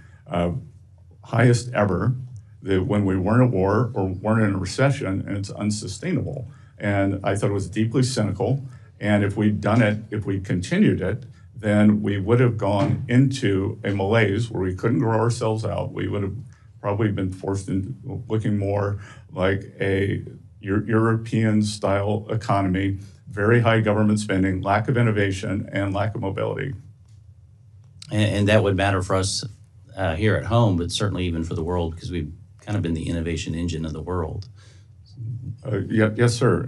highest ever, that when we weren't at war or weren't in a recession, and it's unsustainable. And I thought it was deeply cynical. And if we'd done it, if we continued it, then we would have gone into a malaise where we couldn't grow ourselves out. We would have probably been forced into looking more like a European-style economy, very high government spending, lack of innovation, and lack of mobility. And that would matter for us here at home, but certainly even for the world, because we've kind of been the innovation engine of the world. Yes, sir.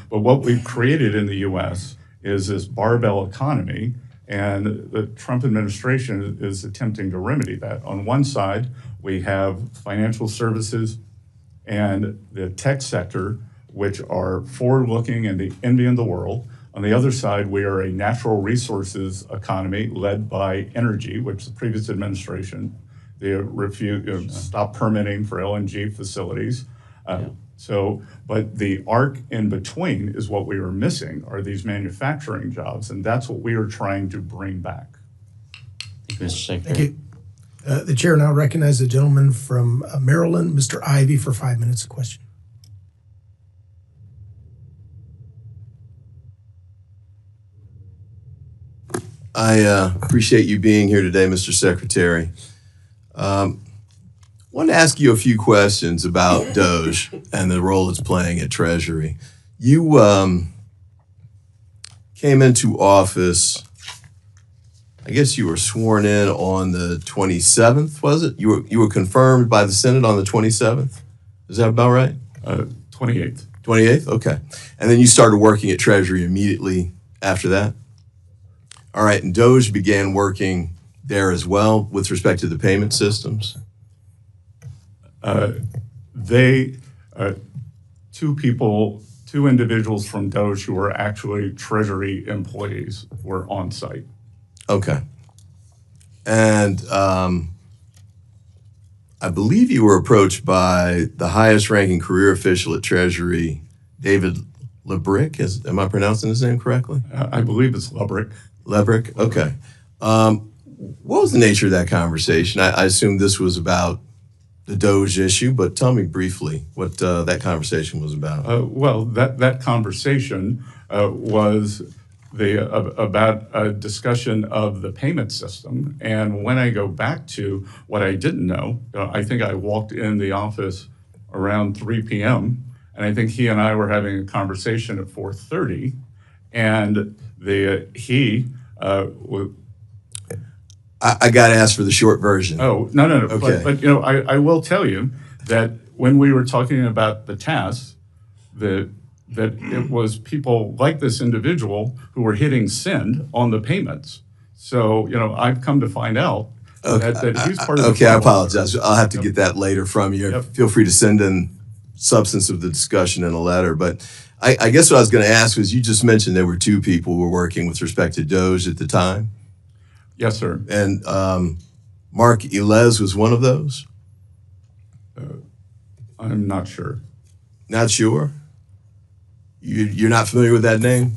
But what we've created in the U.S. is this barbell economy, and the Trump administration is attempting to remedy that. On one side, we have financial services and the tech sector, which are forward-looking and the envy of the world. On the other side, we are a natural resources economy led by energy, which the previous administration, they refused, stopped permitting for LNG facilities. But the arc in between is what we were missing, are these manufacturing jobs, and that's what we are trying to bring back. Thank you, Mr. Secretary. Thank you. The chair now recognizes the gentleman from Maryland, Mr. Ivey, for 5 minutes of question. I appreciate you being here today, Mr. Secretary. I want to ask you a few questions about Doge and the role it's playing at Treasury. You came into office, I guess you were sworn in on the 27th, was it? You were confirmed by the Senate on the 27th? Is that about right? 28th. 28th? Okay. And then you started working at Treasury immediately after that? All right, and Doge began working there as well with respect to the payment systems? Two individuals from Doge who were actually Treasury employees were on site. Okay. And I believe you were approached by the highest ranking career official at Treasury, David Lebrick. Am I pronouncing his name correctly? I believe it's Lebrick. Lebrick, okay. What was the nature of that conversation? I assume this was about the Doge issue, but tell me briefly what that conversation was about. Well, that conversation was about a discussion of the payment system. And when I go back to what I didn't know, I think I walked in the office around 3 p.m., and I think he and I were having a conversation at 4:30, and I got to ask for the short version. Oh, no. Okay. But I will tell you that when we were talking about the tasks, the that it was people like this individual who were hitting send on the payments. So, I've come to find out that he's part of the Okay, I fraud. apologize. I'll have to get that later from you. Yep. Feel free to send in substance of the discussion in a letter. But I guess what I was going to ask was, you just mentioned there were two people who were working with respect to Doge at the time. Yes, sir. And Mark Ilez was one of those? I'm not sure. Not sure? You're not familiar with that name?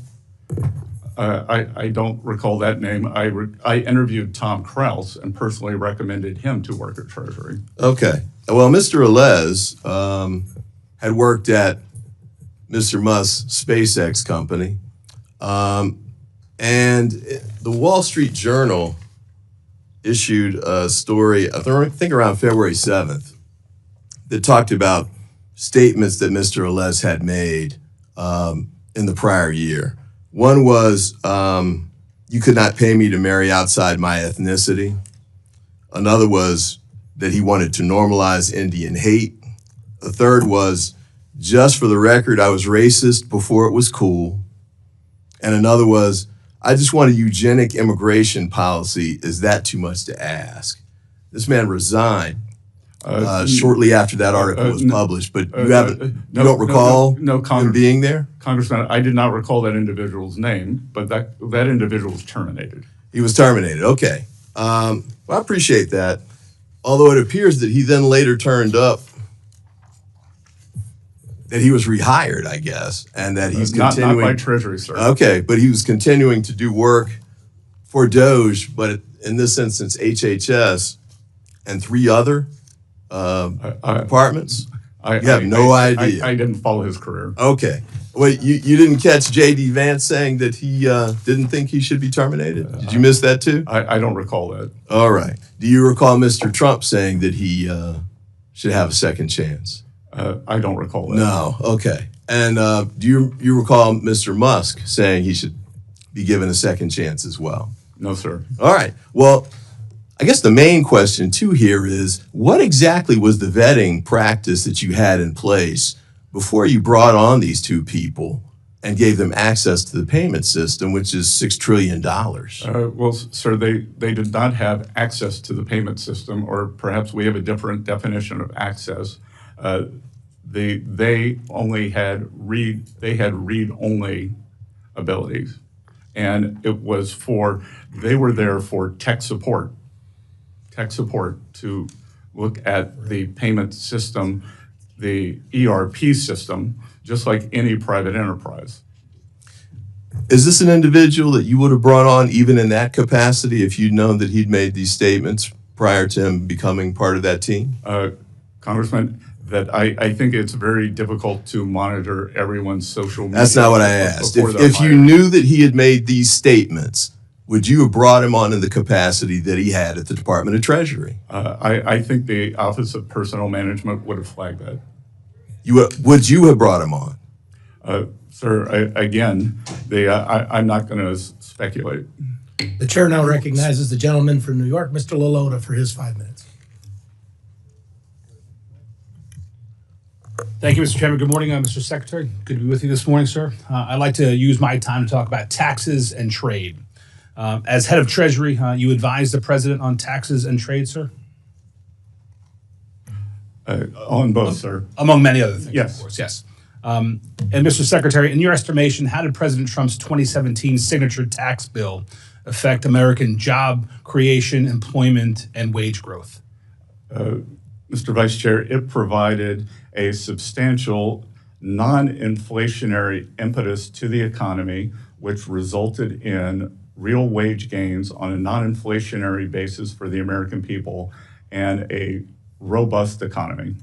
I don't recall that name. I interviewed Tom Krause and personally recommended him to work at Treasury. Okay. Well, Mr. Ilez had worked at Mr. Musk's SpaceX company. And the Wall Street Journal issued a story, I think around February 7th, that talked about statements that Mr. Ilez had made in the prior year. One was, you could not pay me to marry outside my ethnicity. Another was that he wanted to normalize Indian hate. A third was, just for the record, I was racist before it was cool. And another was, I just want a eugenic immigration policy. Is that too much to ask? This man resigned shortly after that article was published, but you don't recall him being there? Congressman, I did not recall that individual's name, but that individual was terminated. He was terminated, okay. Well, I appreciate that. Although it appears that he then later turned up that he was rehired, I guess, and that he's continuing. Not by Treasury, sir. Okay, but he was continuing to do work for Doge, but in this instance, HHS and three other departments? You have no idea. I didn't follow his career. Okay. Wait, you didn't catch J.D. Vance saying that he didn't think he should be terminated? Did you miss that too? I don't recall that. All right. Do you recall Mr. Trump saying that he should have a second chance? I don't recall that. No. Okay. And do you recall Mr. Musk saying he should be given a second chance as well? No, sir. All right. Well, I guess the main question too here is, what exactly was the vetting practice that you had in place before you brought on these two people and gave them access to the payment system, which is $6 trillion? Well, sir, they did not have access to the payment system, or perhaps we have a different definition of access. They only had read-only abilities, and they were there for tech support to look at the payment system, the ERP system, just like any private enterprise. Is this an individual that you would have brought on even in that capacity if you'd known that he'd made these statements prior to him becoming part of that team? Congressman, that I think it's very difficult to monitor everyone's social media. That's not what I asked. before they're If you hired. knew that he had made these statements, would you have brought him on in the capacity that he had at the Department of Treasury? I think the Office of Personnel Management would have flagged that. Would you have brought him on? Sir, I'm not going to speculate. The chair now recognizes the gentleman from New York, Mr. Lalota, for his 5 minutes. Thank you, Mr. Chairman. Good morning, Mr. Secretary. Good to be with you this morning, sir. I'd like to use my time to talk about taxes and trade. As head of Treasury, you advise the president on taxes and trade, sir? On both, sir. Among many other things, Yes. of course, yes. And Mr. Secretary, in your estimation, how did President Trump's 2017 signature tax bill affect American job creation, employment, and wage growth? Mr. Vice Chair, it provided a substantial non-inflationary impetus to the economy, which resulted in real wage gains on a non-inflationary basis for the American people and a robust economy.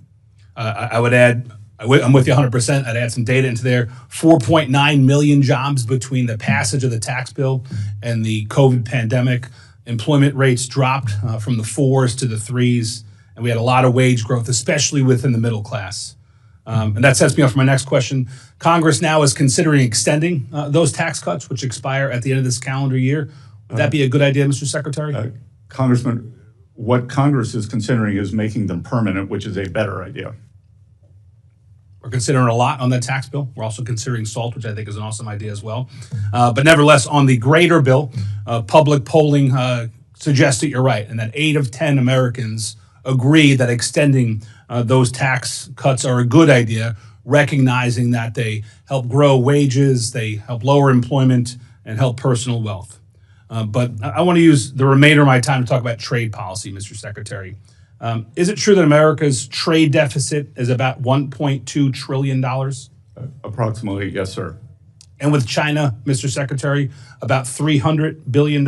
I would add, I'm with you 100%. I'd add some data into there. 4.9 million jobs between the passage of the tax bill and the COVID pandemic. Employment rates dropped from the 4s to the 3s, and we had a lot of wage growth, especially within the middle class. And that sets me up for my next question. Congress now is considering extending those tax cuts, which expire at the end of this calendar year. Would that be a good idea, Mr. Secretary? Congressman, what Congress is considering is making them permanent, which is a better idea. We're considering a lot on that tax bill. We're also considering SALT, which I think is an awesome idea as well. But nevertheless, on the greater bill, public polling suggests that you're right, and that 8 of 10 Americans agree that extending those tax cuts are a good idea, recognizing that they help grow wages, they help lower employment, and help personal wealth. But I want to use the remainder of my time to talk about trade policy, Mr. Secretary. Is it true that America's trade deficit is about $1.2 trillion? Approximately, yes, sir. And with China, Mr. Secretary, about $300 billion?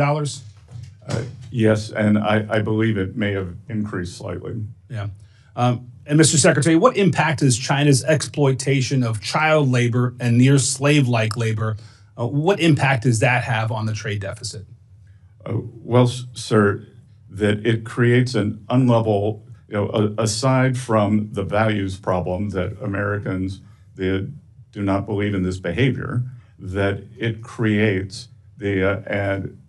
Yes, and I believe it may have increased slightly. Yeah. And Mr. Secretary, what impact does China's exploitation of child labor and near slave-like labor, what impact does that have on the trade deficit? Well, sir, that it creates an unlevel, aside from the values problem that Americans do not believe in this behavior, that it creates an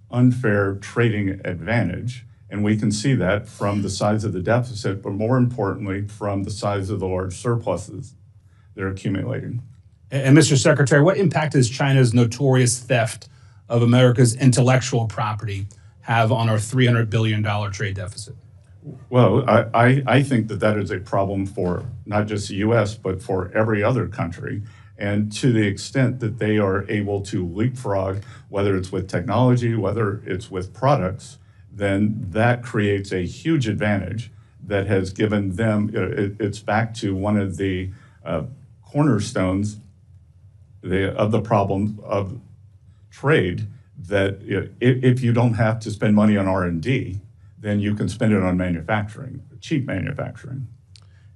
unfair trading advantage. And we can see that from the size of the deficit, but more importantly, from the size of the large surpluses they're accumulating. And Mr. Secretary, what impact does China's notorious theft of America's intellectual property have on our $300 billion trade deficit? Well, I think that is a problem for not just the U.S., but for every other country. And to the extent that they are able to leapfrog, whether it's with technology, whether it's with products, then that creates a huge advantage that has given them, it's back to one of the cornerstones of the problem of trade, that if you don't have to spend money on R&D, then you can spend it on manufacturing, cheap manufacturing.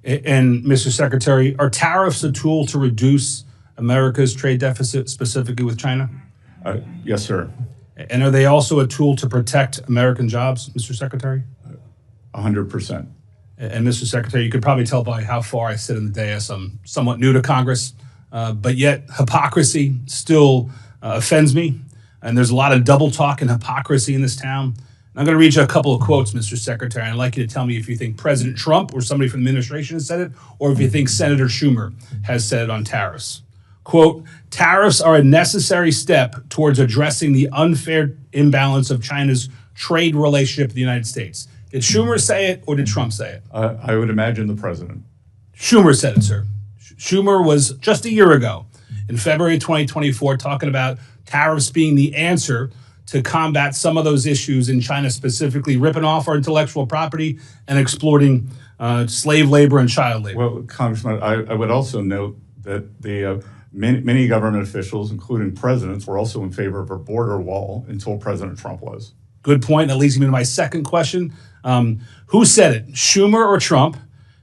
And Mr. Secretary, are tariffs a tool to reduce America's trade deficit, specifically with China? Yes, sir. And are they also a tool to protect American jobs, Mr. Secretary? 100%. And Mr. Secretary, you could probably tell by how far I sit in the dais, I'm somewhat new to Congress, but yet hypocrisy still offends me. And there's a lot of double talk and hypocrisy in this town. And I'm going to read you a couple of quotes, Mr. Secretary. I'd like you to tell me if you think President Trump or somebody from the administration has said it, or if you think Senator Schumer has said it on tariffs. Quote, tariffs are a necessary step towards addressing the unfair imbalance of China's trade relationship with the United States. Did Schumer say it or did Trump say it? I would imagine the president. Schumer said it, sir. Schumer was just a year ago, in February 2024, talking about tariffs being the answer to combat some of those issues in China, specifically ripping off our intellectual property and exploiting slave labor and child labor. Well, Congressman, I would also note that the many government officials, including presidents, were also in favor of a border wall until President Trump was. Good point. That leads me to my second question. Who said it, Schumer or Trump,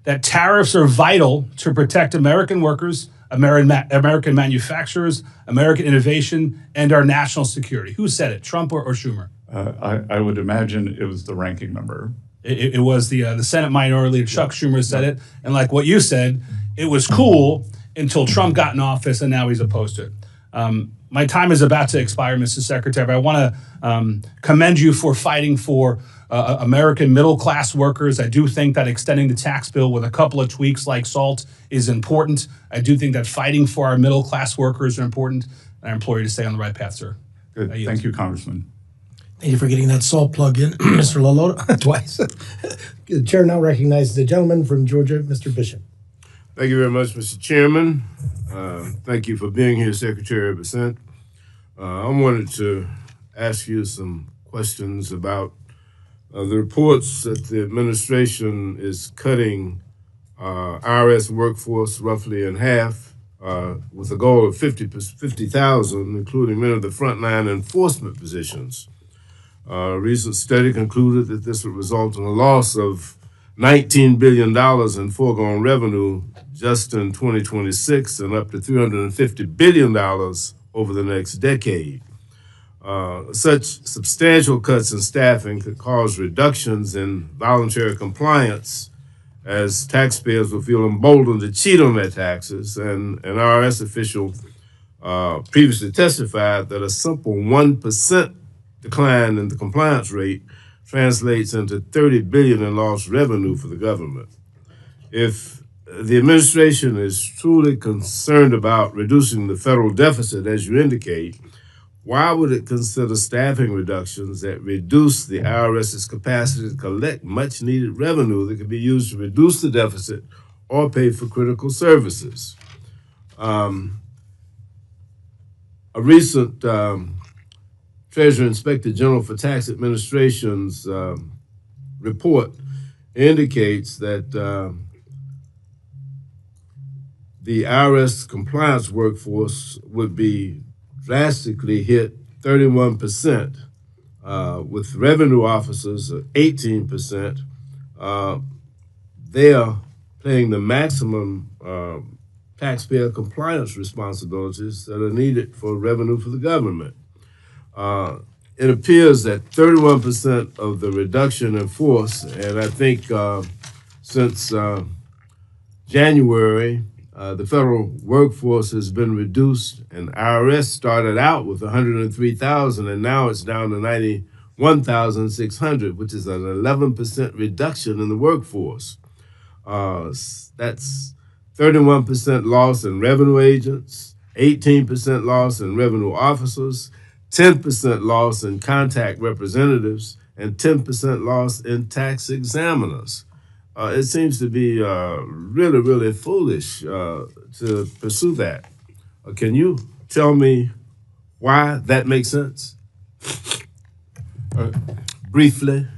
that tariffs are vital to protect American workers, American manufacturers, American innovation, and our national security? Who said it, Trump or Schumer? I would imagine it was the ranking member. It was the Senate Minority Leader, Chuck Schumer, said it. And like what you said, it was cool until Trump got in office, and now he's opposed to it. My time is about to expire, Mr. Secretary, but I want to commend you for fighting for American middle-class workers. I do think that extending the tax bill with a couple of tweaks like SALT is important. I do think that fighting for our middle-class workers are important, and I implore you to stay on the right path, sir. Good. Thank you, Congressman. Thank you for getting that SALT plug in, Mr. Lalota, twice. The chair now recognizes the gentleman from Georgia, Mr. Bishop. Thank you very much, Mr. Chairman. Thank you for being here, Secretary Bessent. I wanted to ask you some questions about the reports that the administration is cutting IRS workforce roughly in half with a goal of 50,000, including many of the frontline enforcement positions. A recent study concluded that this would result in a loss of $19 billion in foregone revenue just in 2026 and up to $350 billion over the next decade. Such substantial cuts in staffing could cause reductions in voluntary compliance as taxpayers will feel emboldened to cheat on their taxes. And an IRS official previously testified that a simple 1% decline in the compliance rate translates into $30 billion in lost revenue for the government. If the administration is truly concerned about reducing the federal deficit, as you indicate, why would it consider staffing reductions that reduce the IRS's capacity to collect much needed revenue that could be used to reduce the deficit or pay for critical services? A recent Treasury Inspector General for Tax Administration's report indicates that the IRS compliance workforce would be drastically hit 31%, with revenue officers at 18%. They are paying the maximum taxpayer compliance responsibilities that are needed for revenue for the government. It appears that 31% of the reduction in force, and I think since January, the federal workforce has been reduced, and IRS started out with 103,000, and now it's down to 91,600, which is an 11% reduction in the workforce. That's 31% loss in revenue agents, 18% loss in revenue officers, 10% loss in contact representatives, and 10% loss in tax examiners. It seems to be really, really foolish to pursue that. Can you tell me why that makes sense? Briefly.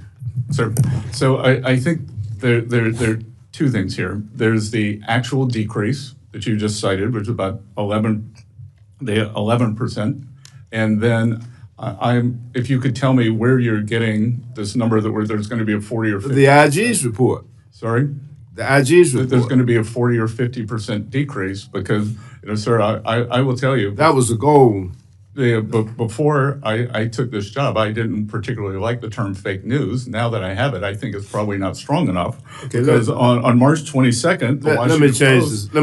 Sir, so I think there are two things here. There's the actual decrease that you just cited, which is about 11%. And then if you could tell me where you're getting this number where there's going to be a 40 or 50. The IG's report. Sorry? The IG's report. There's going to be a 40 or 50% decrease because, sir, I will tell you. That was the goal. But before I took this job, I didn't particularly like the term fake news. Now that I have it, I think it's probably not strong enough. Okay, because on March 22nd, let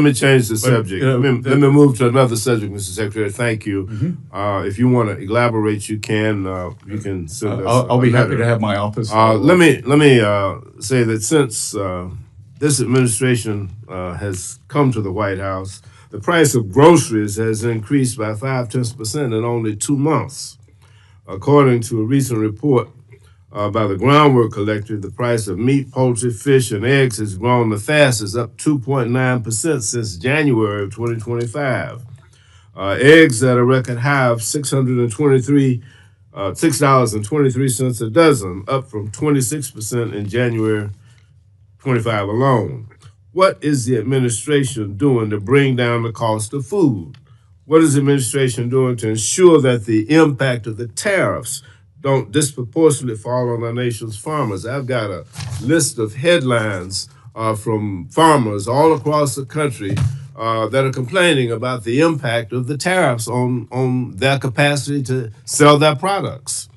me change the subject. Let me move to another subject, Mr. Secretary. Thank you. Mm-hmm. If you want to elaborate, you can send us. I'll be happy to have my office. Let me say that since this administration has come to the White House, the price of groceries has increased by 0.5% in only 2 months. According to a recent report by the Groundwork Collective, the price of meat, poultry, fish, and eggs has grown the fastest, up 2.9% since January of 2025. Eggs at a record high of $6.23 a dozen, up from 26% in January 25 alone. What is the administration doing to bring down the cost of food? What is the administration doing to ensure that the impact of the tariffs don't disproportionately fall on our nation's farmers? I've got a list of headlines from farmers all across the country that are complaining about the impact of the tariffs on their capacity to sell their products.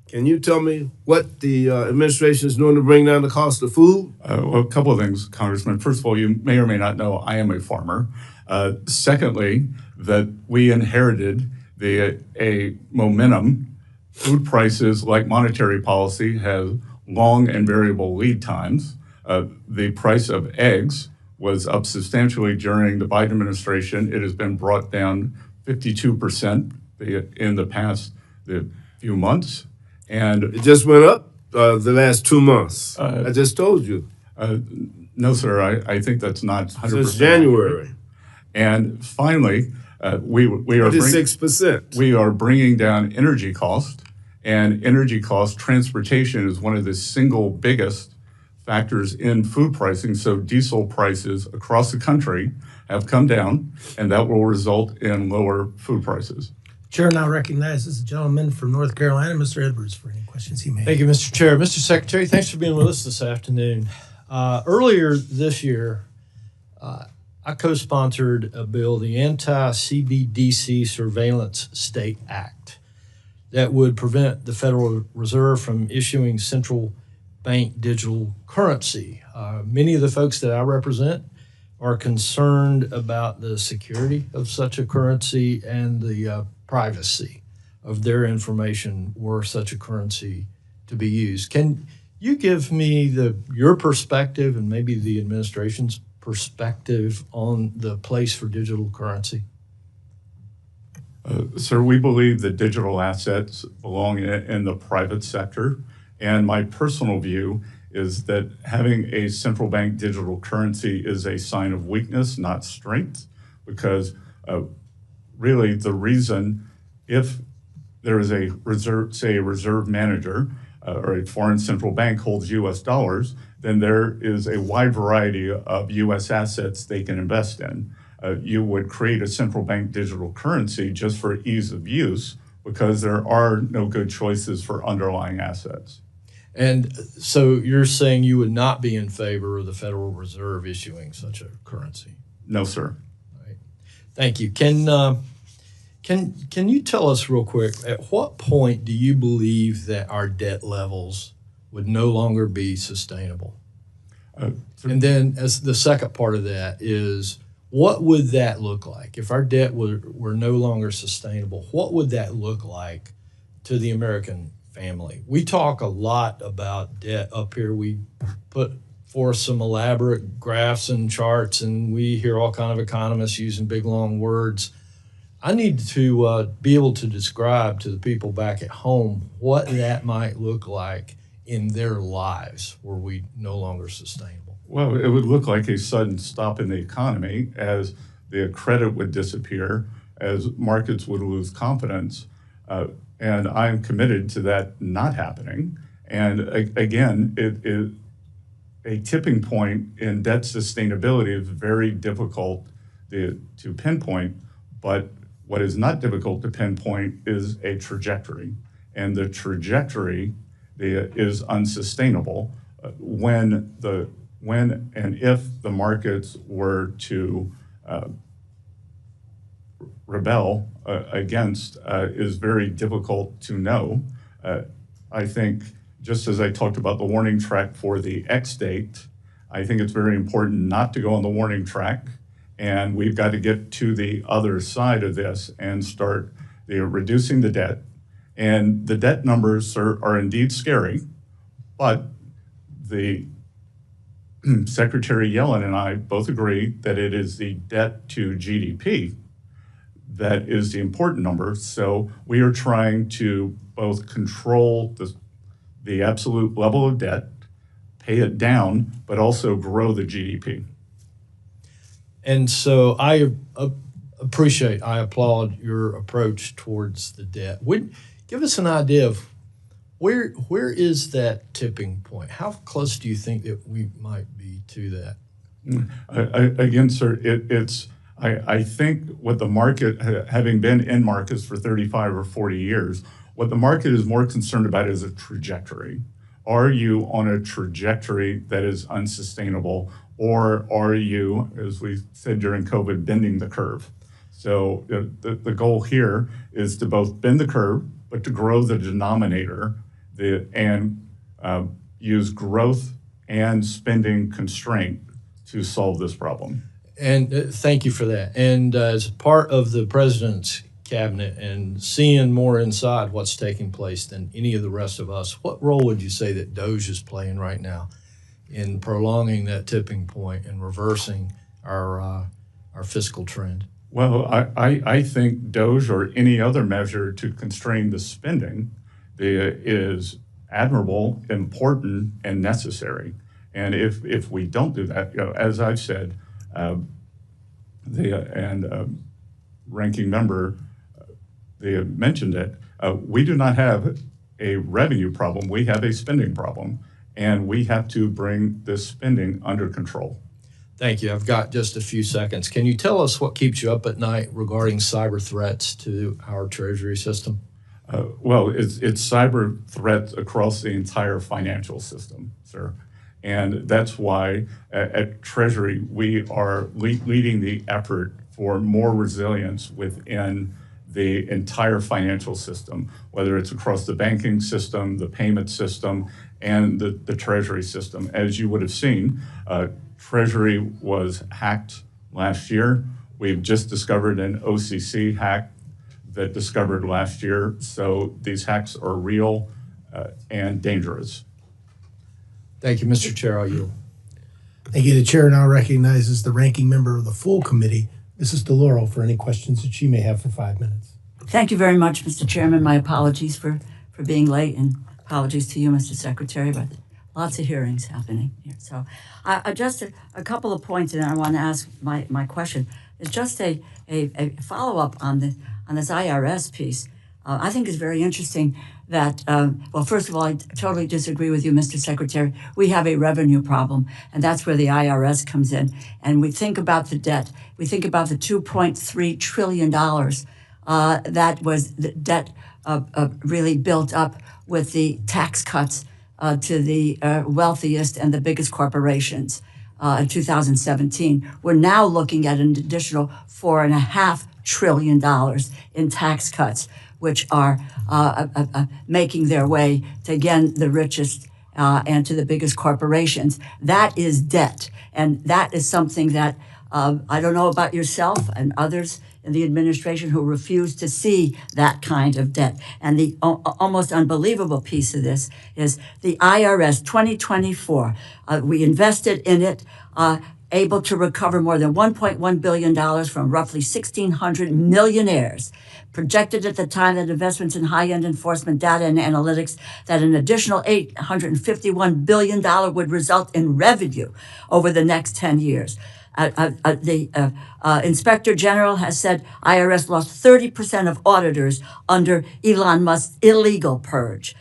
Can you tell me what the administration is doing to bring down the cost of food? Well, a couple of things, Congressman. First of all, you may or may not know I am a farmer. Secondly, that we inherited a momentum. Food prices, like monetary policy, have long and variable lead times. The price of eggs was up substantially during the Biden administration. It has been brought down 52% in the past few months. And it just went up the last 2 months. I just told you. No, sir. I think that's not 100%. Since January. And finally, we are 36%. We are bringing down energy cost, and energy cost transportation is one of the single biggest factors in food pricing. So diesel prices across the country have come down, and that will result in lower food prices. Chair now recognizes the gentleman from North Carolina, Mr. Edwards, for any questions he may have. Thank you, Mr. Chair. Mr. Secretary, thanks for being with us this afternoon. Earlier this year, I co-sponsored a bill, the Anti-CBDC Surveillance State Act, that would prevent the Federal Reserve from issuing central bank digital currency. Many of the folks that I represent are concerned about the security of such a currency and the privacy of their information were such a currency to be used. Can you give me your perspective and maybe the administration's perspective on the place for digital currency? Sir, we believe that digital assets belong in the private sector. And my personal view is that having a central bank digital currency is a sign of weakness, not strength, because really the reason, if there is a reserve, say a reserve manager or a foreign central bank holds US dollars, then there is a wide variety of US assets they can invest in. You would create a central bank digital currency just for ease of use because there are no good choices for underlying assets. And so you're saying you would not be in favor of the Federal Reserve issuing such a currency? No, sir. Right. Thank you. Can you tell us real quick, at what point do you believe that our debt levels would no longer be sustainable? And then as the second part of that is, what would that look like? If our debt were no longer sustainable, what would that look like to the American family? We talk a lot about debt up here. We put forth some elaborate graphs and charts, and we hear all kind of economists using big, long words. I need to be able to describe to the people back at home what that might look like in their lives were we no longer sustainable. Well, it would look like a sudden stop in the economy as the credit would disappear, as markets would lose confidence. And I'm committed to that not happening. And again, a tipping point in debt sustainability is very difficult to pinpoint, but what is not difficult to pinpoint is a trajectory. And the trajectory is unsustainable when and if the markets were to rebel against is very difficult to know. I think, just as I talked about the warning track for the X date, I think it's very important not to go on the warning track, and we've got to get to the other side of this and start reducing the debt. And the debt numbers are indeed scary, but the Secretary Yellen and I both agree that it is the debt to GDP that is the important number. So we are trying to both control the absolute level of debt, pay it down, but also grow the GDP. And so I applaud your approach towards the debt. Give us an idea of where is that tipping point? How close do you think that we might be to that? Again, sir, I think what the market, having been in markets for 35 or 40 years, what the market is more concerned about is a trajectory. Are you on a trajectory that is unsustainable, or are you, as we said during COVID, bending the curve? So the goal here is to both bend the curve, but to grow the denominator and use growth and spending constraint to solve this problem. And thank you for that. And as part of the president's cabinet and seeing more inside what's taking place than any of the rest of us, what role would you say that Doge is playing right now in prolonging that tipping point and reversing our fiscal trend? Well, I think Doge or any other measure to constrain the spending is admirable, important, and necessary. And if we don't do that, as I've said, ranking member, they have mentioned it, we do not have a revenue problem, we have a spending problem, and we have to bring this spending under control. Thank you. I've got just a few seconds. Can you tell us what keeps you up at night regarding cyber threats to our Treasury system? Well, it's cyber threats across the entire financial system, sir. And that's why at Treasury, we are leading the effort for more resilience within the entire financial system, whether it's across the banking system, the payment system, and the Treasury system. As you would have seen, Treasury was hacked last year. We've just discovered an OCC hack that discovered last year. So these hacks are real and dangerous. Thank you, Mr. Chair. I'll yield. Thank you. The chair now recognizes the ranking member of the full committee, Mrs. DeLauro, for any questions that she may have for 5 minutes. Thank you very much, Mr. Chairman. My apologies for being late, and apologies to you, Mr. Secretary, but lots of hearings happening here. So I just a couple of points, and I want to ask my question. It's just a follow-up on this IRS piece. I think it's very interesting that, well, first of all, I totally disagree with you, Mr. Secretary. We have a revenue problem, and that's where the IRS comes in. And we think about the debt. We think about the $2.3 trillion that was the debt really built up with the tax cuts to the wealthiest and the biggest corporations in 2017. We're now looking at an additional $4.5 trillion in tax cuts, which are making their way to, again, the richest and to the biggest corporations. That is debt. And that is something that I don't know about yourself and others in the administration who refuse to see that kind of debt. And the almost unbelievable piece of this is the IRS 2024. We invested in it, able to recover more than $1.1 billion from roughly 1,600 millionaires. Projected at the time that investments in high-end enforcement data and analytics that an additional $851 billion would result in revenue over the next 10 years. The Inspector General has said IRS lost 30% of auditors under Elon Musk's illegal purge.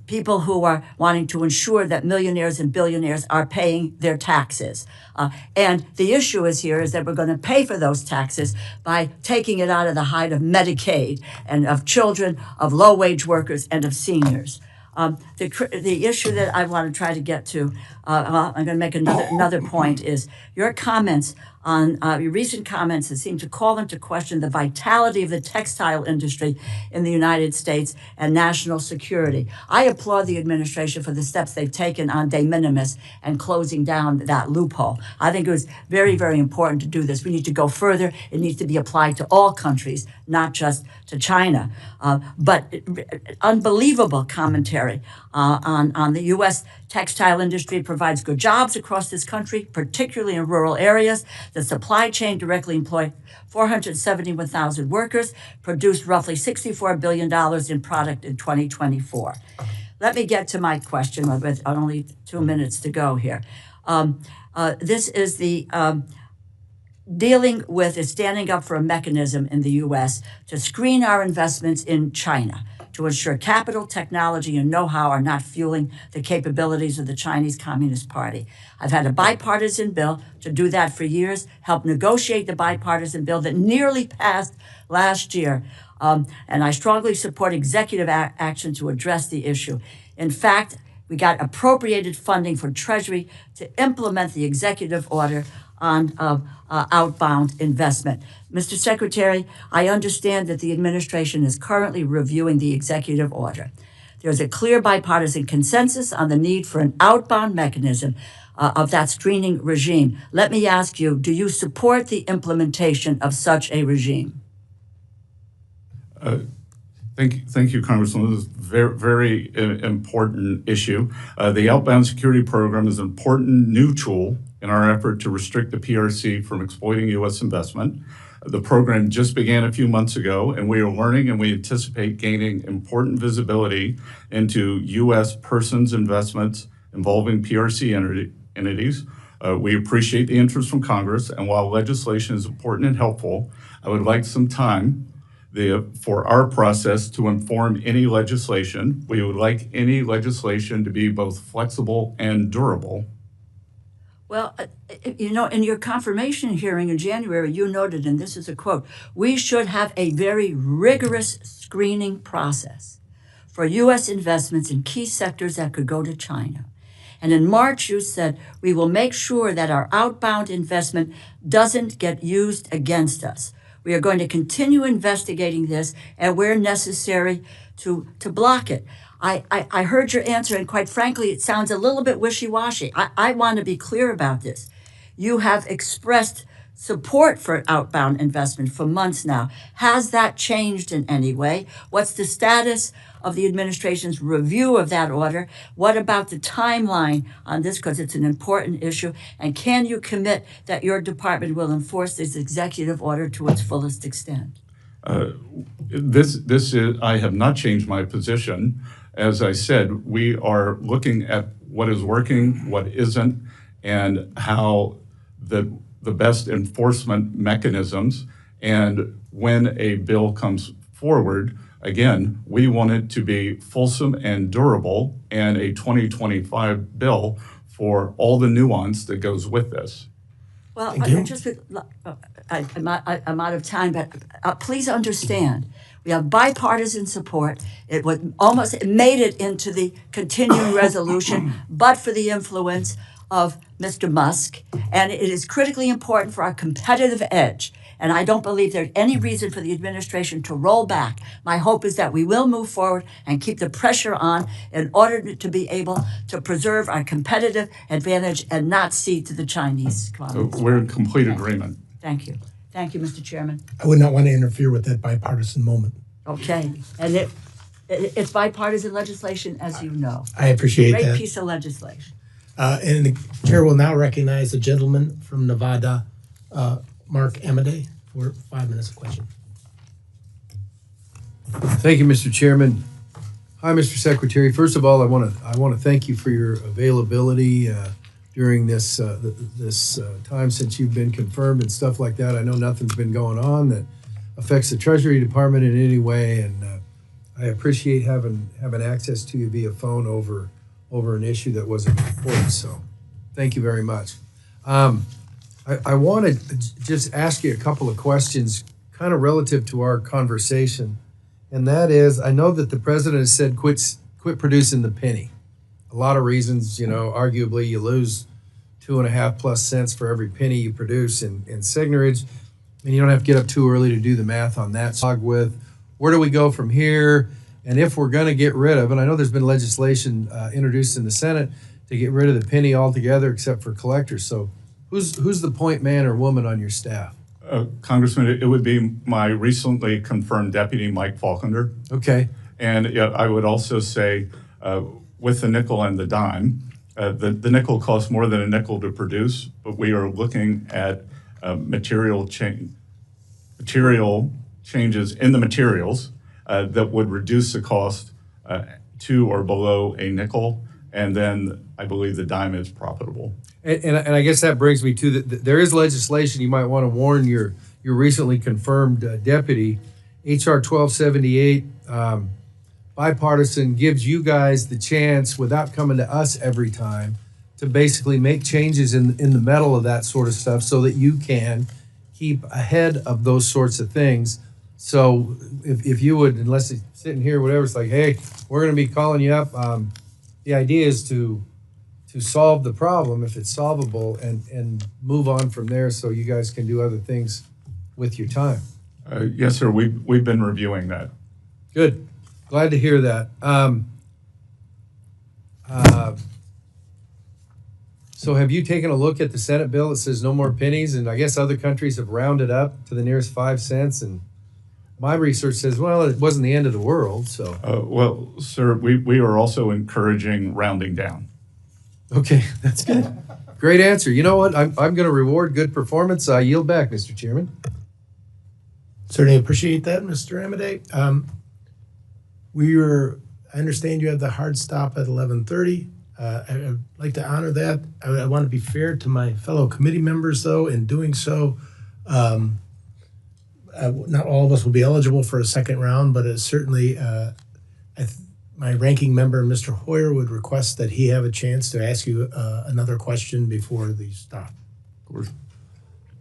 People who are wanting to ensure that millionaires and billionaires are paying their taxes. And the issue is that we're going to pay for those taxes by taking it out of the hide of Medicaid and of children, of low-wage workers, and of seniors. The issue that I want to try to get to, I'm going to make another point, is your comments on your recent comments that seem to call into question the vitality of the textile industry in the United States and national security. I applaud the administration for the steps they've taken on de minimis and closing down that loophole. I think it was very, very important to do this. We need to go further. It needs to be applied to all countries, not just to China. But unbelievable commentary on the U.S. textile industry. Provides good jobs across this country, particularly in rural areas. The supply chain directly employed 471,000 workers, produced roughly $64 billion in product in 2024. Let me get to my question with only 2 minutes to go here. This is the dealing with standing up for a mechanism in the U.S. to screen our investments in China, to ensure capital, technology, and know-how are not fueling the capabilities of the Chinese Communist Party. I've had a bipartisan bill to do that for years, helped negotiate the bipartisan bill that nearly passed last year, and I strongly support executive action to address the issue. In fact, we got appropriated funding for Treasury to implement the executive order on outbound investment. Mr. Secretary, I understand that the administration is currently reviewing the executive order. There's a clear bipartisan consensus on the need for an outbound mechanism of that screening regime. Let me ask you, do you support the implementation of such a regime? Thank you, Congressman. This is a very important issue. The Outbound Security Program is an important new tool in our effort to restrict the PRC from exploiting U.S. investment. The program just began a few months ago, and we are learning and we anticipate gaining important visibility into U.S. persons' investments involving PRC entities. We appreciate the interest from Congress, and while legislation is important and helpful, I would like some time for our process to inform any legislation. We would like any legislation to be both flexible and durable. Well, in your confirmation hearing in January, you noted, and this is a quote, we should have a very rigorous screening process for U.S. investments in key sectors that could go to China. And in March, you said, we will make sure that our outbound investment doesn't get used against us. We are going to continue investigating this and where necessary to block it. I heard your answer, and quite frankly, it sounds a little bit wishy-washy. I want to be clear about this. You have expressed support for outbound investment for months now. Has that changed in any way? What's the status of the administration's review of that order? What about the timeline on this, because it's an important issue? And can you commit that your department will enforce this executive order to its fullest extent? I have not changed my position. As I said, we are looking at what is working, what isn't, and how the best enforcement mechanisms. And when a bill comes forward, again, we want it to be fulsome and durable, and a 2025 bill for all the nuance that goes with this. Well, I'm out of time, but please understand, we have bipartisan support. It made it into the continuing resolution, but for the influence of Mr. Musk, and it is critically important for our competitive edge. And I don't believe there's any reason for the administration to roll back. My hope is that we will move forward and keep the pressure on in order to be able to preserve our competitive advantage and not cede to the Chinese economy. We're in complete agreement. Thank you. Thank you, Mr. Chairman. I would not want to interfere with that bipartisan moment. Okay. And it's bipartisan legislation, as you know. I appreciate Great that. piece of legislation. And the chair will now recognize the gentleman from Nevada, Mark Amade, for 5 minutes of question. Thank you, Mr. Chairman. Hi, Mr. Secretary. First of all, I want to thank you for your availability during this time since you've been confirmed and stuff like that. I know nothing's been going on that affects the Treasury Department in any way, and I appreciate having access to you via phone over an issue that wasn't important. So, thank you very much. I want to just ask you a couple of questions, kind of relative to our conversation, and that is, I know that the president has said quit producing the penny. A lot of reasons, arguably you lose 2.5+ cents for every penny you produce in seigniorage, and you don't have to get up too early to do the math on that. So, with where do we go from here? And if we're going to get rid of, and I know there's been legislation introduced in the Senate to get rid of the penny altogether, except for collectors. So, who's the point man or woman on your staff? Congressman, it would be my recently confirmed deputy, Mike Faulkner. Okay. And I would also say, with the nickel and the dime, the nickel costs more than a nickel to produce, but we are looking at material changes in the materials that would reduce the cost to or below a nickel, and then I believe the dime is profitable. And I guess that brings me to there is legislation you might want to warn your recently confirmed deputy. H.R. 1278, bipartisan, gives you guys the chance, without coming to us every time, to basically make changes in the metal of that sort of stuff so that you can keep ahead of those sorts of things. So if you would, unless it's sitting here, whatever, it's like, hey, we're going to be calling you up. The idea is to solve the problem, if it's solvable, and move on from there so you guys can do other things with your time. Yes, sir. We've been reviewing that. Good. Glad to hear that. So have you taken a look at the Senate bill that says no more pennies? And I guess other countries have rounded up to the nearest 5 cents. And my research says, well, it wasn't the end of the world. So well, sir, we are also encouraging rounding down. Okay, that's good. Great answer. You know what? I'm going to reward good performance. I yield back, Mr. Chairman. Certainly appreciate that, Mr. Amade. I understand you have the hard stop at 11:30. I'd like to honor that. I want to be fair to my fellow committee members, though. In doing so, not all of us will be eligible for a second round, but certainly my ranking member, Mr. Hoyer, would request that he have a chance to ask you another question before the stop. Of course.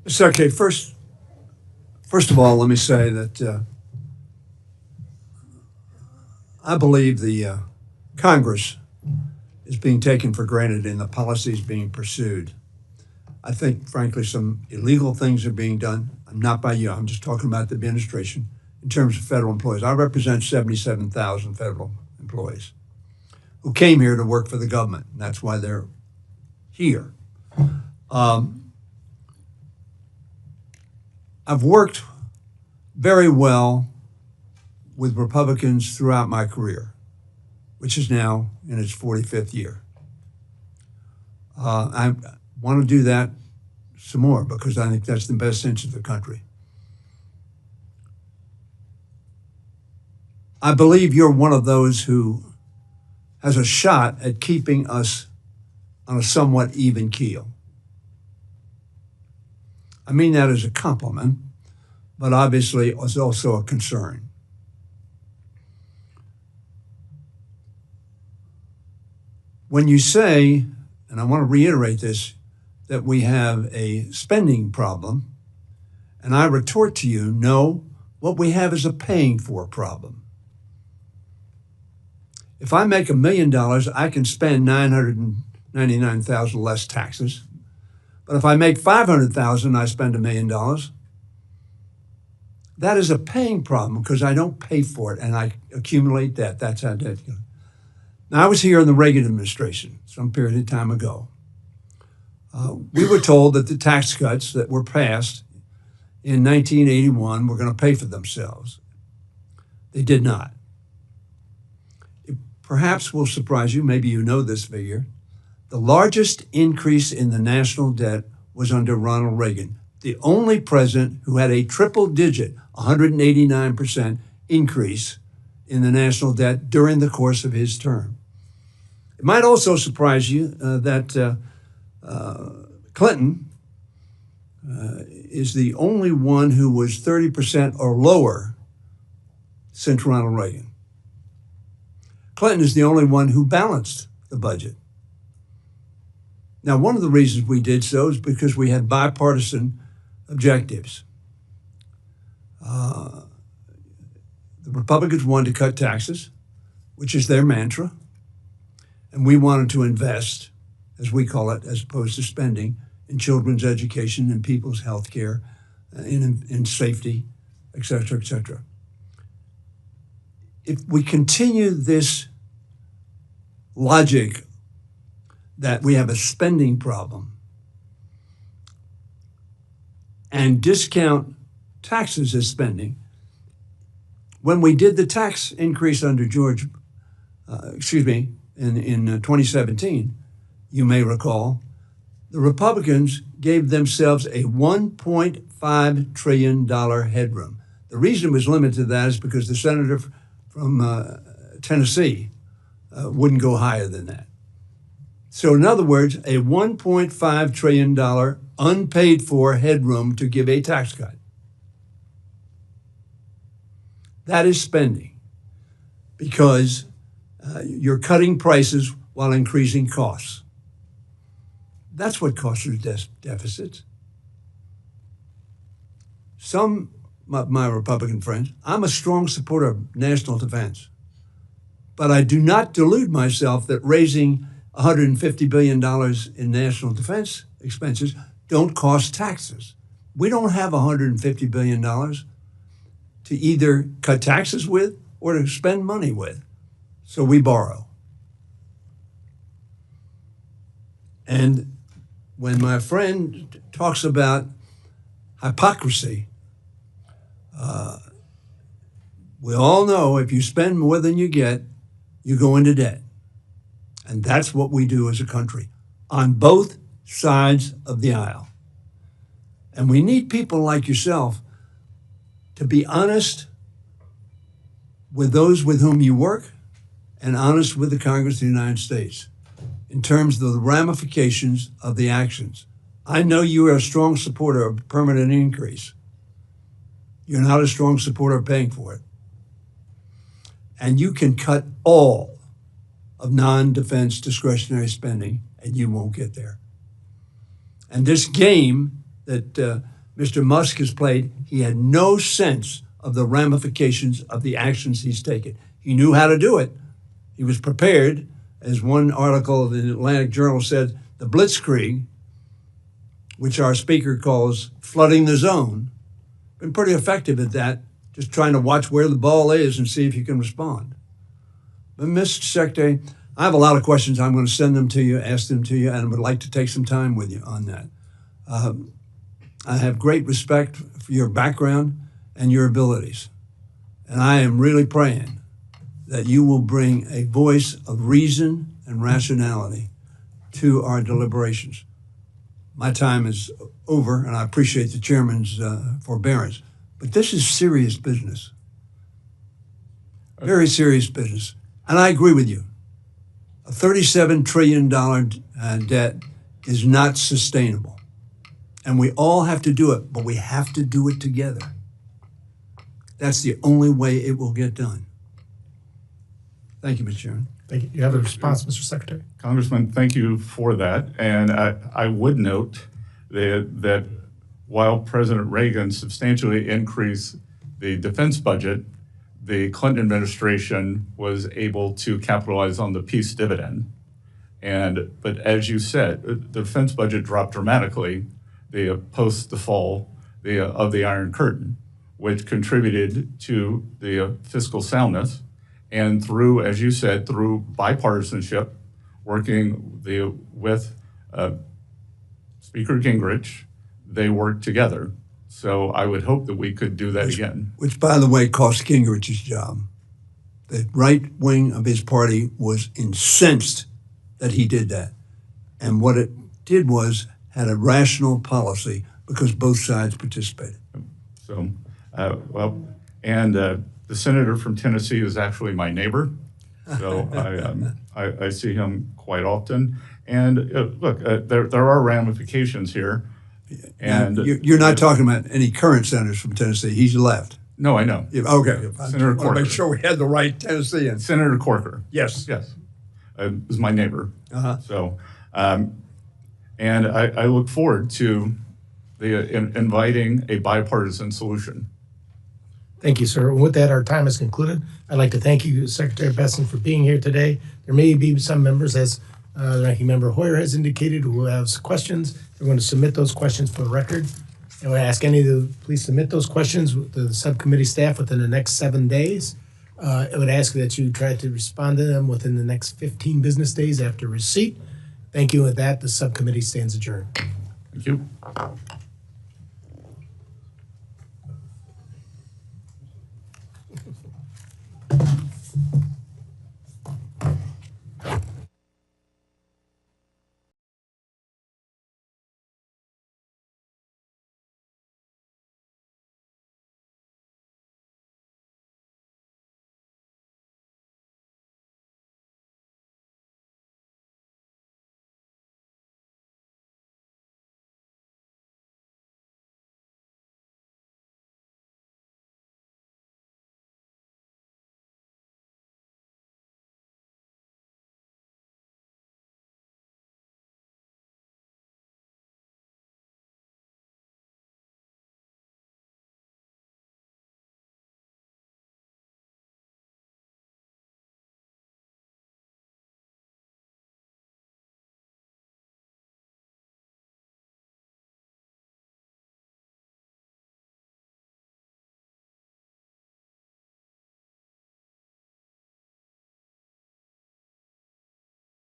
Mr. Secretary, first of all, let me say that I believe the Congress is being taken for granted in the policies being pursued. I think, frankly, some illegal things are being done. Not by you, I'm just talking about the administration in terms of federal employees. I represent 77,000 federal employees who came here to work for the government, and that's why they're here. I've worked very well with Republicans throughout my career, which is now in its 45th year. I want to do that some more because I think that's the best interest of the country. I believe you're one of those who has a shot at keeping us on a somewhat even keel. I mean that as a compliment, but obviously it's also a concern. When you say, and I want to reiterate this, that we have a spending problem, and I retort to you, no, what we have is a paying for problem. If I make $1 million, I can spend $999,000 less taxes. But if I make $500,000, I spend $1 million. That is a paying problem because I don't pay for it and I accumulate debt. That's how debt goes. Now, I was here in the Reagan administration some period of time ago. We were told that the tax cuts that were passed in 1981 were going to pay for themselves. They did not. It perhaps will surprise you, maybe you know this figure. The largest increase in the national debt was under Ronald Reagan, the only president who had a triple-digit, 189% increase in the national debt during the course of his term. It might also surprise you that Clinton is the only one who was 30% or lower since Ronald Reagan. Clinton is the only one who balanced the budget. Now, one of the reasons we did so is because we had bipartisan objectives. The Republicans wanted to cut taxes, which is their mantra, and we wanted to invest, as we call it, as opposed to spending, in children's education and people's health care, in safety, et cetera, et cetera. If we continue this logic that we have a spending problem and discount taxes as spending, when we did the tax increase under George, in 2017, you may recall, the Republicans gave themselves a $1.5 trillion headroom. The reason it was limited to that is because the senator from Tennessee wouldn't go higher than that. So in other words, a $1.5 trillion unpaid for headroom to give a tax cut. That is spending because you're cutting prices while increasing costs. That's what causes deficits. Some of my Republican friends, I'm a strong supporter of national defense, but I do not delude myself that raising $150 billion in national defense expenses don't cost taxes. We don't have $150 billion to either cut taxes with or to spend money with. So we borrow. And when my friend talks about hypocrisy, we all know if you spend more than you get, you go into debt. And that's what we do as a country on both sides of the aisle. And we need people like yourself to be honest with those with whom you work and honest with the Congress of the United States in terms of the ramifications of the actions. I know you are a strong supporter of permanent increase. You're not a strong supporter of paying for it. And you can cut all of non-defense discretionary spending and you won't get there. And this game that Mr. Musk has played, he had no sense of the ramifications of the actions he's taken. He knew how to do it. He was prepared. As one article in the Atlantic Journal said, the blitzkrieg, which our speaker calls flooding the zone, been pretty effective at that, just trying to watch where the ball is and see if you can respond. But Mr. Secretary, I have a lot of questions. I'm going to send them to you, ask them to you, and would like to take some time with you on that. I have great respect for your background and your abilities. And I am really praying that you will bring a voice of reason and rationality to our deliberations. My time is over, and I appreciate the chairman's forbearance. But this is serious business. Very serious business. And I agree with you. A $37 trillion debt is not sustainable. And we all have to do it, but we have to do it together. That's the only way it will get done. Thank you, Mr. Chairman. Thank you. You have a response, Mr. Secretary? Congressman, thank you for that. And I would note that while President Reagan substantially increased the defense budget, the Clinton administration was able to capitalize on the peace dividend. But as you said, the defense budget dropped dramatically post the fall of the Iron Curtain, which contributed to the fiscal soundness. And through, as you said, through bipartisanship, working with Speaker Gingrich, they worked together. So I would hope that we could do that again. Which, by the way, cost Gingrich's job. The right wing of his party was incensed that he did that. And what it did was had a rational policy because both sides participated. So, the senator from Tennessee is actually my neighbor. So I see him quite often. And look, there are ramifications here. And you're not talking about any current senators from Tennessee. He's left. No, I know. Yeah, okay. Senator I want to Corker. make sure we had the right Tennessean. Senator Corker. Yes. Yes. Is my neighbor. Uh-huh. So, and I look forward to inviting a bipartisan solution. Thank you, sir. And with that, our time is concluded. I'd like to thank you, Secretary Bessent, for being here today. There may be some members, as the Ranking Member Hoyer has indicated, who have questions. They're going to submit those questions for the record. And we ask any of the, please submit those questions to the subcommittee staff within the next 7 days. I would ask that you try to respond to them within the next 15 business days after receipt. Thank you. With that, the subcommittee stands adjourned. Thank you.